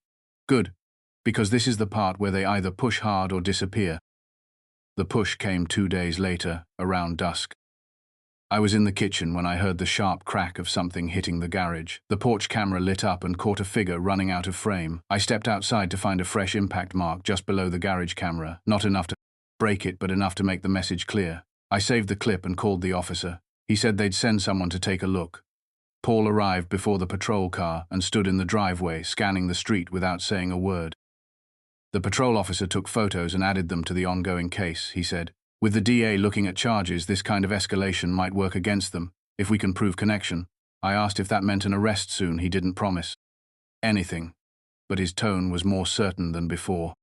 Speaker 1: "Good, because this is the part where they either push hard or disappear." The push came 2 days later, around dusk. I was in the kitchen when I heard the sharp crack of something hitting the garage. The porch camera lit up and caught a figure running out of frame. I stepped outside to find a fresh impact mark just below the garage camera, not enough to break it, but enough to make the message clear. I saved the clip and called the officer. He said they'd send someone to take a look. Paul arrived before the patrol car and stood in the driveway, scanning the street without saying a word. The patrol officer took photos and added them to the ongoing case, he said. "With the DA looking at charges, this kind of escalation might work against them, if we can prove connection." I asked if that meant an arrest soon. He didn't promise anything, but his tone was more certain than before.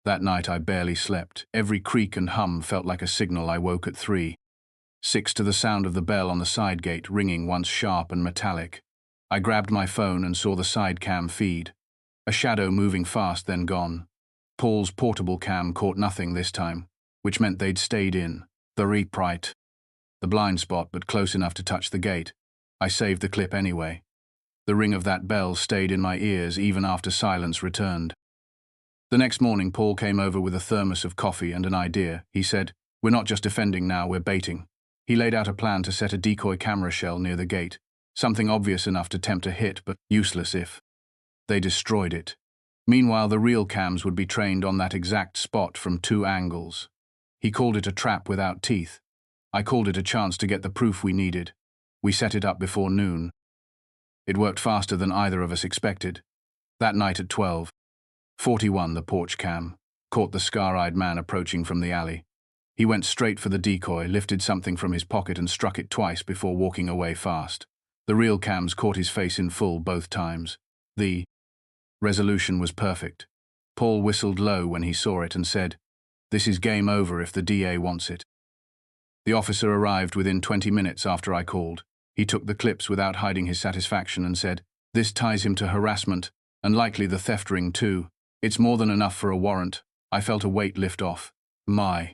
Speaker 1: That night I barely slept. Every creak and hum felt like a signal. I woke at 3:06 to the sound of the bell on the side gate ringing, once sharp and metallic. I grabbed my phone and saw the side cam feed. A shadow moving fast, then gone. Paul's portable cam caught nothing this time, which meant they'd stayed in the repright, the blind spot, but close enough to touch the gate. I saved the clip anyway. The ring of that bell stayed in my ears even after silence returned. The next morning, Paul came over with a thermos of coffee and an idea. He said, "We're not just defending now, we're baiting." He laid out a plan to set a decoy camera shell near the gate, something obvious enough to tempt a hit, but useless if they destroyed it. Meanwhile, the real cams would be trained on that exact spot from 2 angles. He called it a trap without teeth. I called it a chance to get the proof we needed. We set it up before noon. It worked faster than either of us expected. That night at 12:41, the porch cam caught the scar-eyed man approaching from the alley. He went straight for the decoy, lifted something from his pocket and struck it twice before walking away fast. The real cams caught his face in full both times. The resolution was perfect. Paul whistled low when he saw it and said, "This is game over if the DA wants it." The officer arrived within 20 minutes after I called. He took the clips without hiding his satisfaction and said, "This ties him to harassment, and likely the theft ring too. It's more than enough for a warrant." I felt a weight lift off my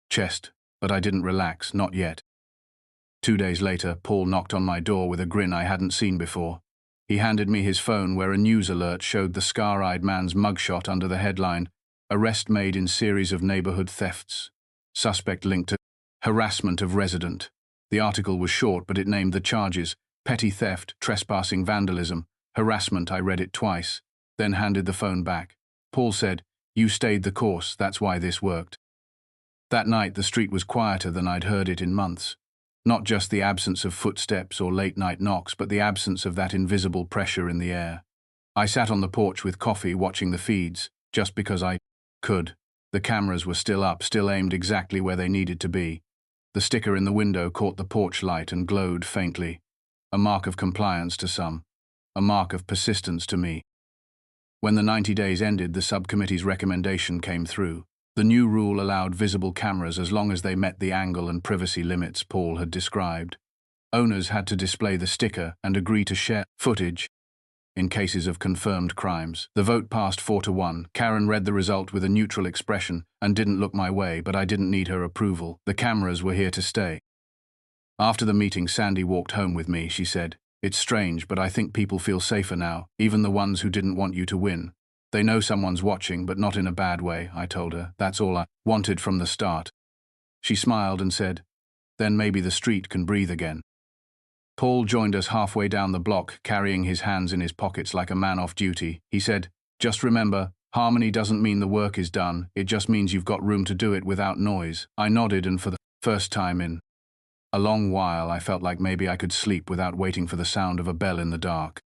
Speaker 1: chest, but I didn't relax, not yet. 2 days later, Paul knocked on my door with a grin I hadn't seen before. He handed me his phone, where a news alert showed the scar-eyed man's mugshot under the headline, "Arrest made in series of neighborhood thefts. Suspect linked to harassment of resident." The article was short, but it named the charges: petty theft, trespassing, vandalism, harassment. I read it twice, then handed the phone back. Paul said, "You stayed the course, that's why this worked." That night, the street was quieter than I'd heard it in months. Not just the absence of footsteps or late-night knocks, but the absence of that invisible pressure in the air. I sat on the porch with coffee, watching the feeds, just because I could. The cameras were still up, still aimed exactly where they needed to be. The sticker in the window caught the porch light and glowed faintly. A mark of compliance to some, a mark of persistence to me. When the 90 days ended, the subcommittee's recommendation came through. The new rule allowed visible cameras as long as they met the angle and privacy limits Paul had described. Owners had to display the sticker and agree to share footage in cases of confirmed crimes. The vote passed 4-1. Karen read the result with a neutral expression and didn't look my way, but I didn't need her approval. The cameras were here to stay. After the meeting, Sandy walked home with me. She said, "It's strange, but I think people feel safer now, even the ones who didn't want you to win. They know someone's watching, but not in a bad way," I told her. "That's all I wanted from the start." She smiled and said, "Then maybe the street can breathe again." Paul joined us halfway down the block, carrying his hands in his pockets like a man off duty. He said, "Just remember, harmony doesn't mean the work is done. It just means you've got room to do it without noise." I nodded, and for the first time in a long while, I felt like maybe I could sleep without waiting for the sound of a bell in the dark.